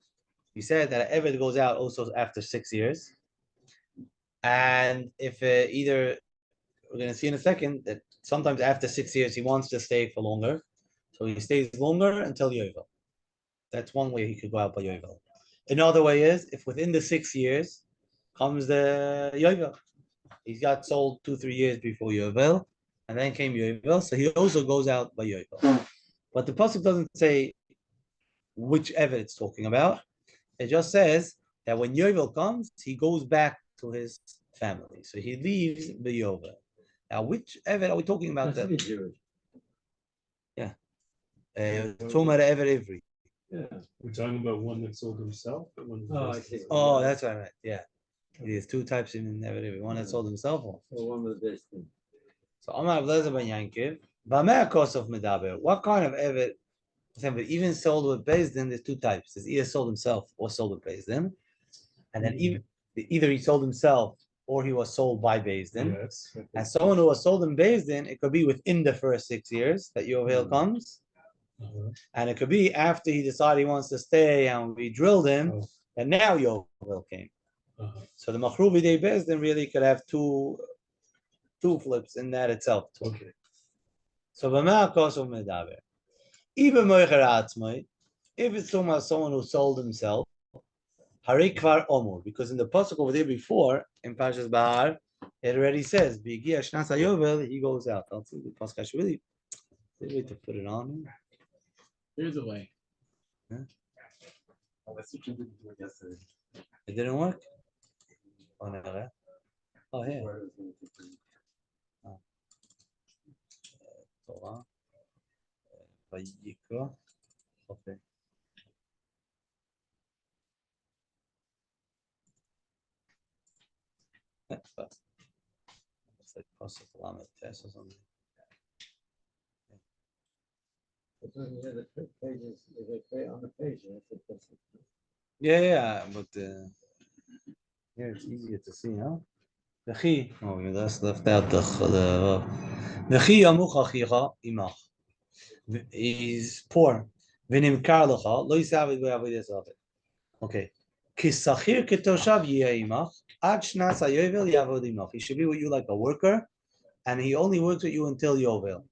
He said that Eved goes out also after 6 years. And if either, we're going to see in a second that sometimes after 6 years he wants to stay for longer. So he stays longer until Yoifa. That's one way he could go out by Yoifa. Another way is if within the 6 years comes the Yovel. He got sold 2-3 years before Yovel, and then came Yovel, so he also goes out by Yovel. But the pasuk doesn't say which Evet it's talking about. It just says that when Yovel comes, he goes back to his family. So he leaves the Yovel. Now, which Evet are we talking about? That's to be Jewish. Talking about Evet Ivri. Yeah. We're talking about one that sold himself, or one that Oh, I was- see. Oh, that's what I meant. Yeah. There's two types in Evet Ivri. One that sold himself. So one of the best things. So Amar Ablezer ben Yankiv. Bameh Kosov Medaber. What kind of Evet? Even sold with Beis Din, there's two types. There's either sold himself or sold with Beis Din. And then either he sold himself or he was sold by Beis Din. Yes. And someone who was sold in Beis Din, it could be within the first 6 years that Yovel comes. Uh-huh. And it could be after he decided he wants to stay and we drilled him, Oh. and now Yovel came. Uh-huh. So the Machruvi Day Beis Din really could have two flips in that itself. Okay. So B'ma'ah Kosov Medaber. Even Moicher Atzmai, if it's talking about someone who sold himself, Hari Kvar Omur, because in the pasuk over there before, in Parshas Bahar, it already says, B'Giya Shnas HaYovel, he goes out. I'll see the pasuk. I should really wait to put it on. Here's a way. Oh, that's what you didn't do it yesterday. It didn't work? Oh, no. Oh, here. Torah. Vayikra. Okay. It's like pasuk lamed tes or something. But when you have the pages, they on the page, that's it. Yeah, but yeah, it's easier to see, huh? Oh, that's left out the V'chi yamuch achicha imach. He's poor. V'nimkar lecha lo yisavid v'yavodas aved. Okay. Kisachir ketoshav yiyeh imach ad shnas hayovel yavod imach. He should be with you like a worker, and he only works with you until Yovel.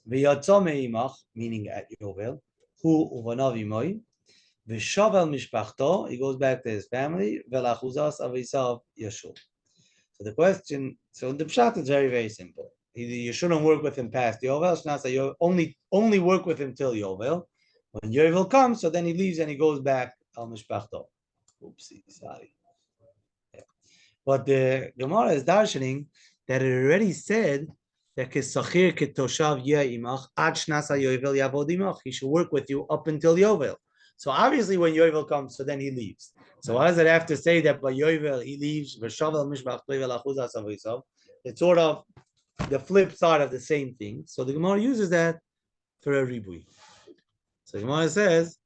V'yatzome imach, meaning at Yovel, hu uvanav imoy. V'shavel mishpachto, he goes back to his family. V'lachuzas avisav yashul. So the question, so the pshat is very, very simple. You shouldn't work with him past Yovel. Shnasa Yovel, only work with him till Yovel. When Yovel comes, so then he leaves and he goes back al mishpachto. Oopsie, sorry. Yeah. But the Gemara is darshaning that it already said that kesachir ketoshav imach ad shnasa Yovel yavod imach. He should work with you up until Yovel. So obviously, when Yovel comes, so then he leaves. So why does it have to say that by Yovel he leaves? It's sort of the flip side of the same thing. So the Gemara uses that for a ribui. So the Gemara says,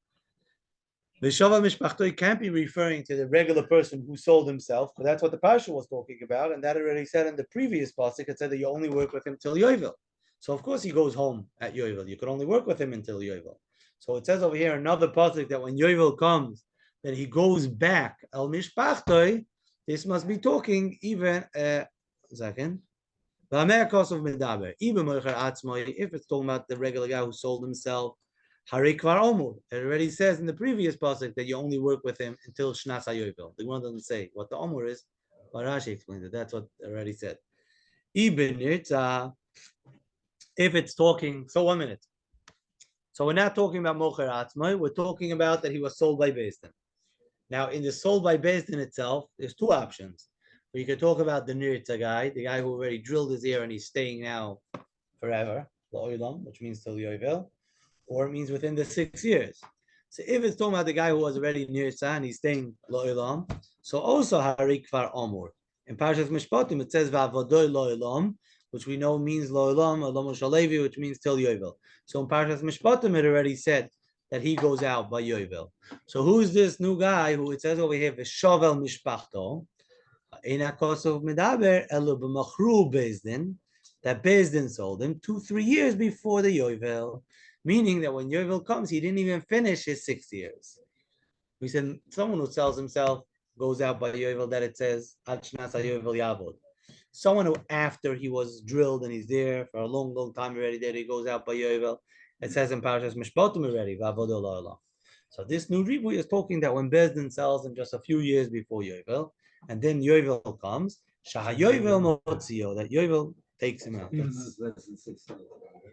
V'shavel mishpachto can't be referring to the regular person who sold himself, because that's what the Parsha was talking about, and that already said in the previous pasuk. It said that you only work with him till Yovel. So of course he goes home at Yovel. You could only work with him until Yovel. So it says over here another pasuk that when Yovel comes, then he goes back al mishpachtoi. This must be talking even second. Even if it's talking about the regular guy who sold himself, Hari Kvar Omur. It already says in the previous pasuk that you only work with him until Shnas HaYovel. The one doesn't say what the Omur is, but Rashi explains it. That's what it already said. If it's talking, so 1 minute. So we're not talking about Mocher Atzmai, we're talking about that he was sold by Beis Din. Now, in the sold by Beis Din itself, there's two options. You could talk about the Nirtza guy, the guy who already drilled his ear and he's staying now forever, La'olam, which means till Yovel, or it means within the 6 years. So if it's talking about the guy who was already Nirtza and he's staying La'olam, so also Hari Kvar Omur. In Parshas Mishpatim, it says Va'avodoi La'olam, which we know means La'olam, Olam Shalevi, which means till Yovel. So in Parshas Mishpatim, it already said that he goes out by Yovel. So who's this new guy who it says over here, V'shavel Mishpachto, Eina Kosov Medaber, Elu B'machru Beis Din, that Beis Din sold him 2-3 years before the Yovel, meaning that when Yovel comes, he didn't even finish his 6 years. We said someone who sells himself goes out by Yovel, that it says, Ad Shnas HaYovel Yavod. Someone who after he was drilled and he's there for a long, long time already there, he goes out by Yovel. It says in Parashas Mishpatim already, V'avodo. So this new Ribu is talking that when Beis Din sells him just a few years before Yovel, and then Yovel comes. Shahayovel motzio, that Yovel takes him out. Even though it's less than 6 years.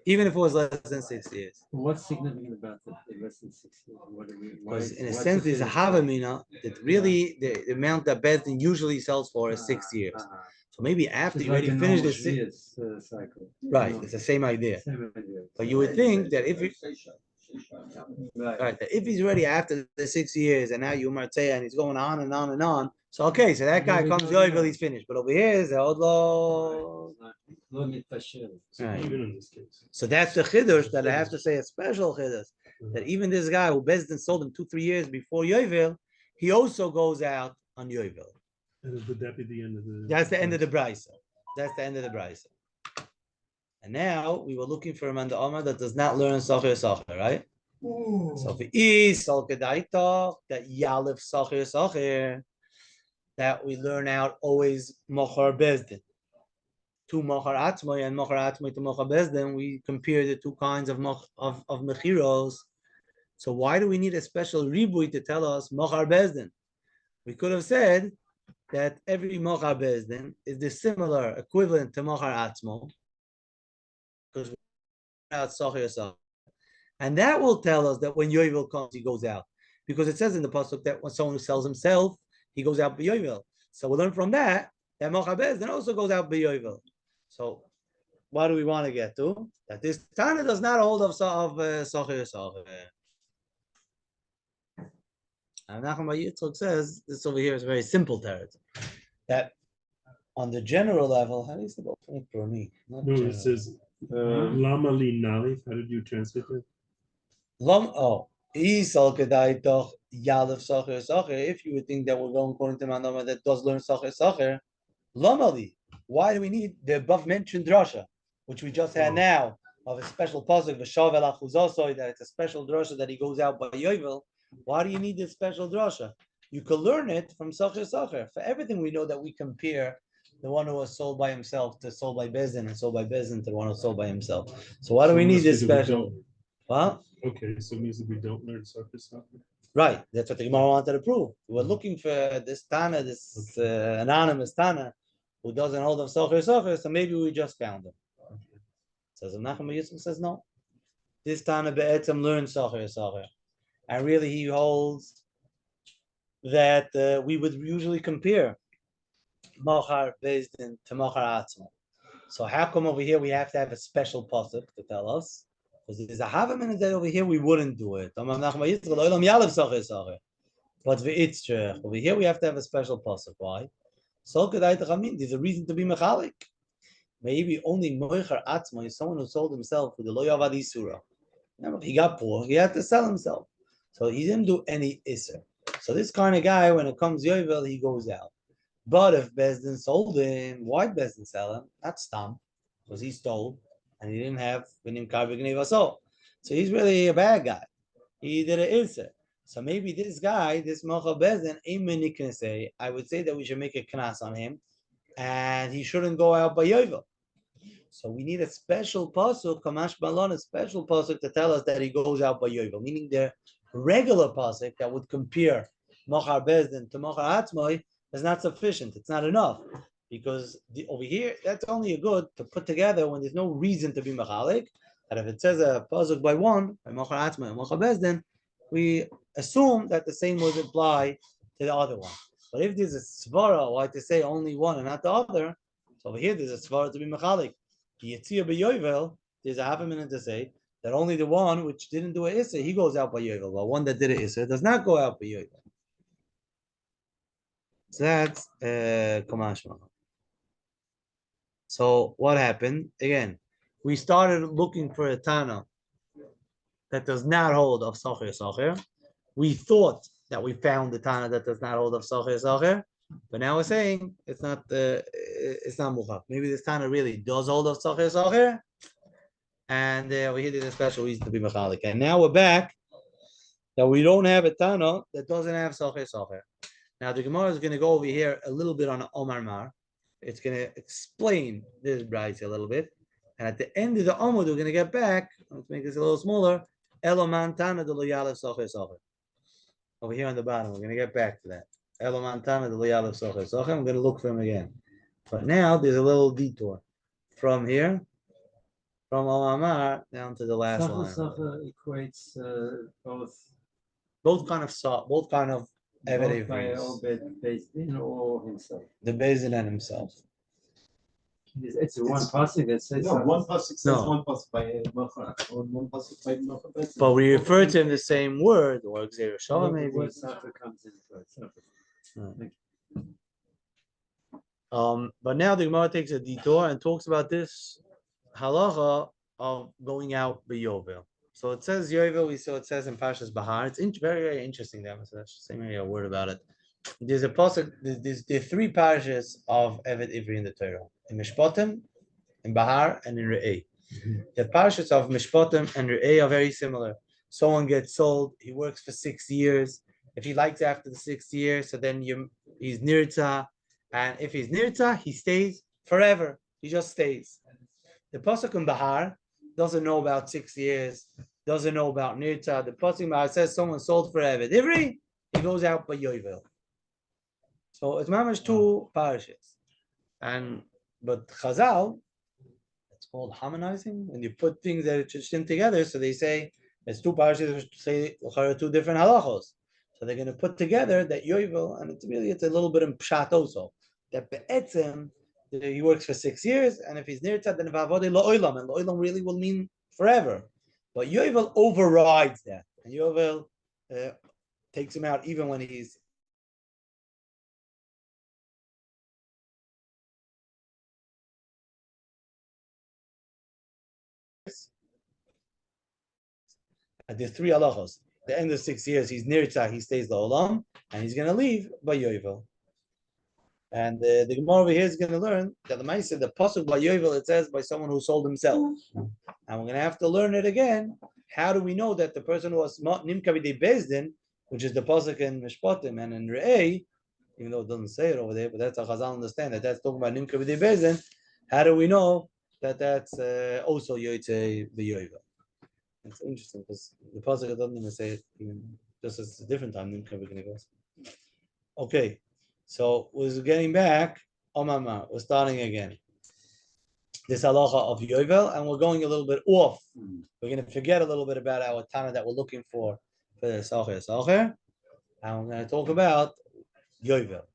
Even if it was less than 6 years. What's significant about the less than 6 years? What do we? Because in a sense, there's a havamina that really the amount that Bezdin usually sells for is 6 years. So maybe after you already finished this cycle. Right, it's the same idea. Same idea. But you would think that if right, that if he's already after the 6 years and now you might say and he's going on and on and on, so okay, so that guy comes Yovel, he's finished. But over here is the Odlo. Right. Even in this case. So that's the chiddush that I have to say a special chiddush. That even this guy who Bezdin sold him 2-3 years before Yovel, he also goes out on Yovel. Would that be the end of the? That's the end of the brisa. That's the end of the brisa. And now we were looking for a man the Omer that does not learn Socher, right? So if he is Solkedaito, that Yalif Socher, that we learn out always Mochar Bezdin. To Mochar Atzmoy and Mochar Atzmoy to Mochar Bezdin, we compare the two kinds of Mechiros. So why do we need a special ribui to tell us Mochar Bezdin? We could have said that every Mochar Bezdin is the similar equivalent to Mochar Atzmo, because we're out Socher. And that will tell us that when Yovel comes, he goes out. Because it says in the pasuk that when someone who sells himself, he goes out by Yovel. So we learn from that Mochar Bezdin also goes out by Yovel. So what do we want to get to? That this Tana does not hold of Socher. And Nachman Bar Yitzchak says this over here is a very simple territory. That on the general level, how do you say about for me? No, it says Lama li nalif. How did you translate it? If you would think that we're going according to Manama that does learn Socher, Lamali. Why do we need the above mentioned drasha, which we just had now, of a special pasuk v'shavel achuzosoi, that it's a special drasha that he goes out by Yovel? Why do you need this special drasha? You could learn it from Socher. For everything we know that we compare the one who was sold by himself to sold by Bezdin and sold by Bezdin to the one who was sold by himself. So why do we need this special? What? Okay, so it means that we don't learn Socher. Right, that's what the Gemara wanted to prove. We're looking for this Tana, this anonymous Tana, who doesn't hold of Socher, so maybe we just found him. Says Nachman Bar Yitzchak says no. This Tana be'etzem learns Socher, and really he holds that we would usually compare Mochar Bezdin to Mochar Atzmo. So how come over here we have to have a special pasuk to tell us? Because there's a half a minute that over here we wouldn't do it. But over here we have to have a special pasuk. Why? There's a reason to be mechalik. Maybe only Mochar Atzmo is someone who sold himself with the lo yavad isura. Remember, he got poor, he had to sell himself. So he didn't do any iser. So this kind of guy, when it comes Yovel, he goes out. But if Bezdin sold him, why Bezdin sell him? Not Stam, because he stole and he didn't have Vinim Karvignev so he's really a bad guy. He did an iser. So maybe this guy, this Mochar Bezdin, can say, I would say that we should make a knas on him, and he shouldn't go out by Yovel. So we need a special pasuk, Kamash Balon, a special pasuk to tell us that he goes out by Yovel, meaning the regular pasuk that would compare Mochar Bezdin to Mochar Atzmoi is not sufficient. It's not enough. Because over here, that's only a good to put together when there's no reason to be mechalik. And if it says a pasuk by one, by Mochar Atzmoi and Mochar Bezdin, we assume that the same would apply to the other one. But if there's a svara, why to say only one and not the other? So over here, there's a svara to be mechalik. The Yitzia by Yovel, there's a half a minute to say that only the one which didn't do an issa, he goes out by Yovel. But one that did an issa does not go out by Yovel. So that's Kamashma. So what happened? Again, we started looking for a Tana that does not hold of Socher. We thought that we found the Tana that does not hold of Socher, but now we're saying it's not Muchach. Maybe this Tana really does hold of Socher, and we here there's a special reason to be Mechalik. And now we're back that we don't have a Tana that doesn't have Socher. Now the Gemara is going to go over here a little bit on Omar Mar. It's going to explain this brayse a little bit, and at the end of the Omar, we're going to get back. Let's make this a little smaller. Eloman Tana de lo Yalef Socher. Over here on the bottom, we're going to get back to that. Elamantana the Lial of Socher. So I'm going to look for him again. But now there's a little detour from here, from Olamar down to the last line. Sacha equates Both kind of Eved both by Ivris. Obed based in or himself. The Bezin and himself. It's one pasuk that says No, one pasuk says No. one pasuk by Machar, or one pasuk by Machar. But we refer to him the same word, or Xer Shalom the maybe. word Sacha comes in first. But now the Gemara takes a detour and talks about this halacha of going out b'yovel. So it says yovel. We saw it says in Parshas Bahar. It's very very interesting. That was say maybe a word about it. There's a pasuk. There are three parashas of Eved Ivri in the Torah: in Mishpatim, in Bahar, and in Re'eh. The parashas of Mishpatim and Re'eh are very similar. Someone gets sold. He works for 6 years. If he likes after the 6th year, so then he's nirta. And if he's nirta, he stays forever. He just stays. The pasuk in Bahar doesn't know about 6 years, doesn't know about nirta. The pasuk in Bahar says someone sold forever. Ivri, he goes out by yovel. So it's mamash two parashas. But Chazal, it's called harmonizing when you put things that are shim together. So they say it's two parashas which say two different halachos. So they're going to put together that yovel, and it's a little bit in pshat also. That be'etzem, he works for 6 years, and if he's nirtzad, then v'avodei la'olam, and la'olam really will mean forever. But yovel overrides that, and yovel takes him out even when he's there's three halachos. The end of 6 years, he's nirtzah, he stays la'olam, and he's going to leave by yovel. And the Gemara over here is going to learn that the Maisa, the pasuk by yovel, it says by someone who sold himself. And we're going to have to learn it again. How do we know that the person who was nimka b'dei bezdin, which is the pasuk in Mishpatim and in Re'eh, even though it doesn't say it over there, but that's how Chazal understand that that's talking about nimka b'dei bezdin. How do we know that that's also yotzei b'yovel? It's interesting because the pasuk doesn't even say it, even just as a different time nimka b'dei bezdin. Okay. So we're getting back. Omama, we're starting again. This halacha of yovel, and we're going a little bit off. We're going to forget a little bit about our Tana that we're looking for the Sacher, and we're going to talk about yovel.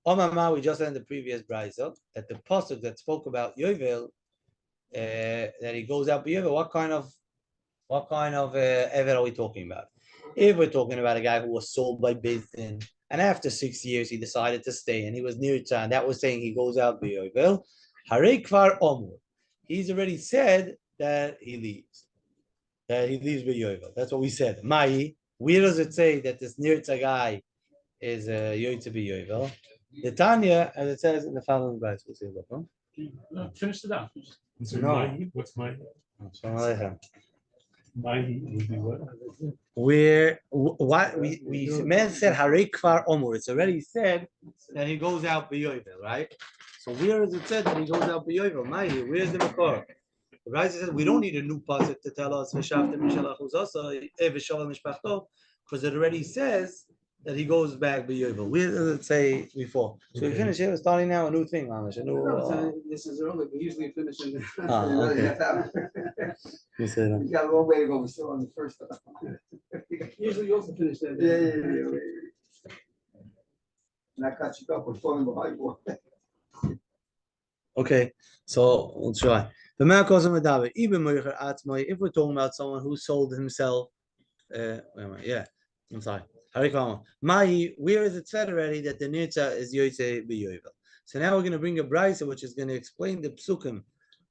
Omama, we just said in the previous brayso that the pasuk that spoke about yovel, that he goes out by yovel. What kind of eved are we talking about? If we're talking about a guy who was sold by Bezdin, and after 6 years he decided to stay, and he was near to, and that was saying he goes out b'yovel, harei kvar omur. He's already said that he leaves b'yovel. That's what we said. Mai, where does it say that this nirtza guy is yoytze b'yovel? The Tanya, as it says in the following verse, we'll see it. Finish it out. So No. what's my would be what? Where what we men said harei kvar omur. It's already said that he goes out b'yovel, right? So where is it said that he goes out b'yovel? Mahi, where's the makor? The Rashi says we don't need a new pasuk to tell us v'shavtem mishalachus asa v'shaval mishpachto, because it already says that he goes back b'yovel. Where does it say before? So we finish here. We're starting now a new thing, Mamish. This is early. We usually finish in okay. half hour. You say that. We got a long way to go. We're still on the first. Usually you also finish that. Yeah. And I got you up. We're falling behind you. Okay, so we'll try. If we're talking about someone who sold himself, I'm sorry. Where is it said already that the nirtza is yoytze b'yovel? So now we're going to bring a brayso which is going to explain the psukim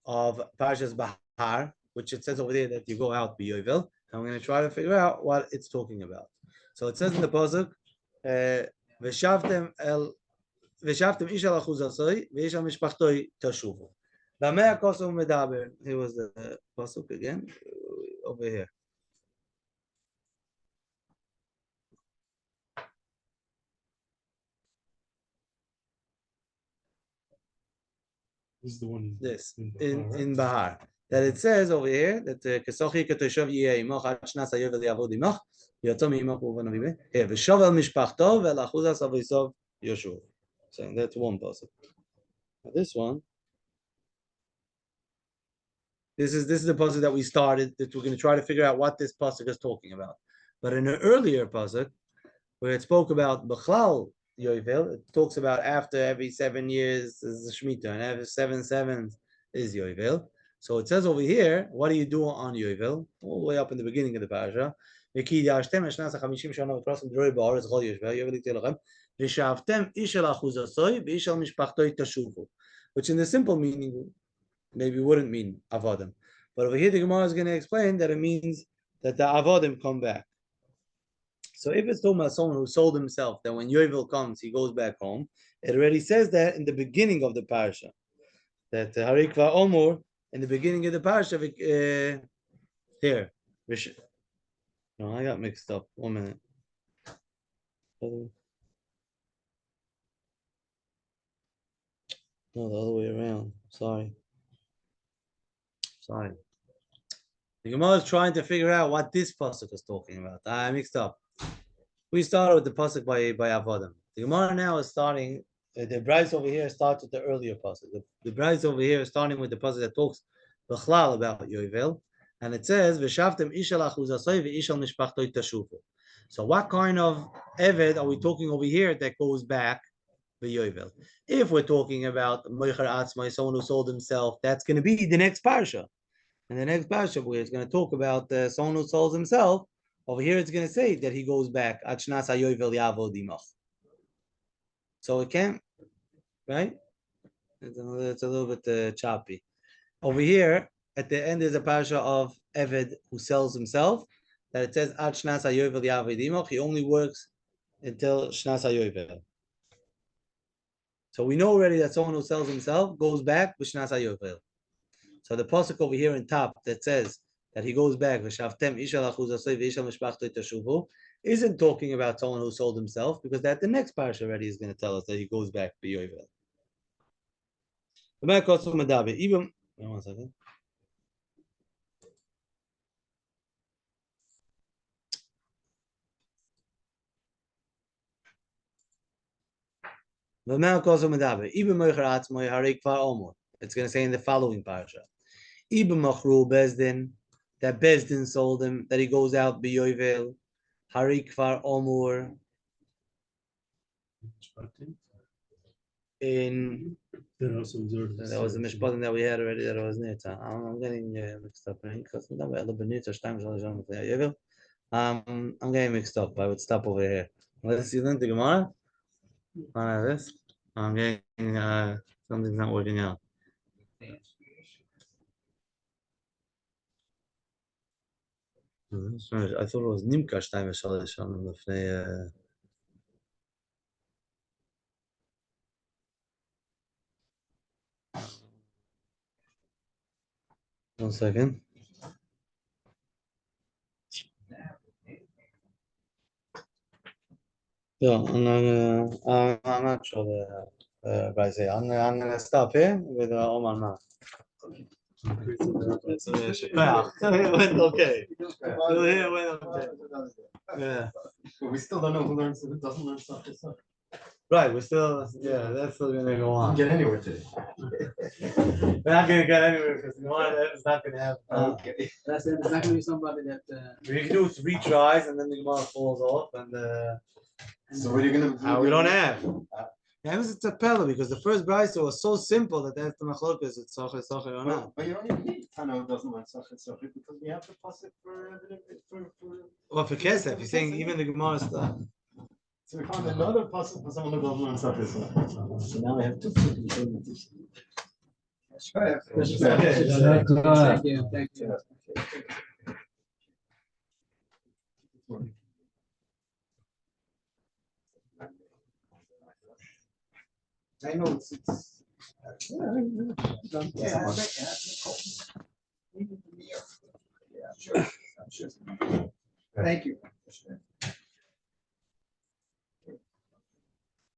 of Parshas Bahar, which it says over there that you go out b'yovel, and we're going to try to figure out what it's talking about. So it says in the pasuk, "V'shavtem ish al achuzasoi v'ish al mishpachtoi tashuvu." B'mei hakosu medaber. Here was the pasuk again over here. This is the one. This in Bahar, right? in Bahar. that it says over here that Kesochi ketoshav yeh imach ad shnas hayovel yavod imach yotzom imach uvan aviveh here v'shovel mishpachto ve'lachuzas avisov yoshuv. So that's one pasuk. This one, this is the pasuk that we started. That we're going to try to figure out what this pasuk is talking about. But in an earlier pasuk, where it spoke about Bechlal Yovel, it talks about after every 7 years is the Shemitah, and after 7 sevens is Yovel. So it says over here, what do you do on Yovel? All the way up in the beginning of the parasha. Which in the simple meaning maybe wouldn't mean Avodim. But over here the Gemara is going to explain that it means that the Avodim come back. So if it's talking about someone who sold himself, that when Yovel comes, he goes back home, it already says that in the beginning of the parasha. That Harikva Omur, in the beginning of the parasha, here. No, I got mixed up. 1 minute. No, the other way around. Sorry. The Gemara is trying to figure out what this pasuk is talking about. I mixed up. We started with the pasuk by Avodim. The Gemara now is starting. The Bryce over here starts with the earlier pasuk. The Bryce over here is starting with the pasuk that talks Bechlal about Yovel, and it says V'shavtem ishal achuzasoi v'ishal mishpachtoi tashuvu. So what kind of eved are we talking over here that goes back Yovel? If we're talking about Moicher Atzmai, someone who sold himself, that's going to be the next parsha. And the next parsha where it's going to talk about someone who sells himself. Over here, it's going to say that he goes back. So it can't, right? It's a little bit choppy. Over here, at the end, there's a parasha of Eved who sells himself. That it says Ad Shnas HaYovel Yavod Imach. He only works until Shnas HaYovel. So we know already that someone who sells himself goes back with Shnas HaYovel. So the pasuk over here in top that says that he goes back isn't talking about someone who sold himself, because that the next parasha already is going to tell us that he goes back to Yovel. Even 1 second. It's going to say in the following parasha. Ibn Machru Bezdin, that Bezdin sold him, that he goes out B'Yovel, Harik Kfar Omur, in That also observes the that was the Sabbath. mishpatim that we had already, that was Neta. I'm getting mixed up. I'm getting mixed up. I would stop over here. Let's see then the Gemara. This. I'm getting something's not working out. I thought it was Nimka Shtayim Shalish on the 1 second. Yeah, I'm not sure I say I'm gonna stop here with Omar now. It went okay. It went okay. Yeah. But we still don't know who learns, who doesn't learn stuff. Right, we're still, yeah, that's still gonna go on. Get anywhere today. We're not gonna get anywhere because it's not gonna happen. Okay. That's it. It's not gonna be somebody that. We can do 3 tries and then the Gemara falls off and So what are you gonna? we don't have. Yeah, it's a pella because the first brisa was so simple that that's the machlokas. It's socher or not. But you don't even need Tana who doesn't learn socher because we have the pasuk for. Well, for Kesef, you're saying even the Gemara stuff. So we found another pasuk for someone who doesn't learn socher. So now we have 2 people. That's right. Thank you. Thank you. I know it's yeah, sure. Thank you.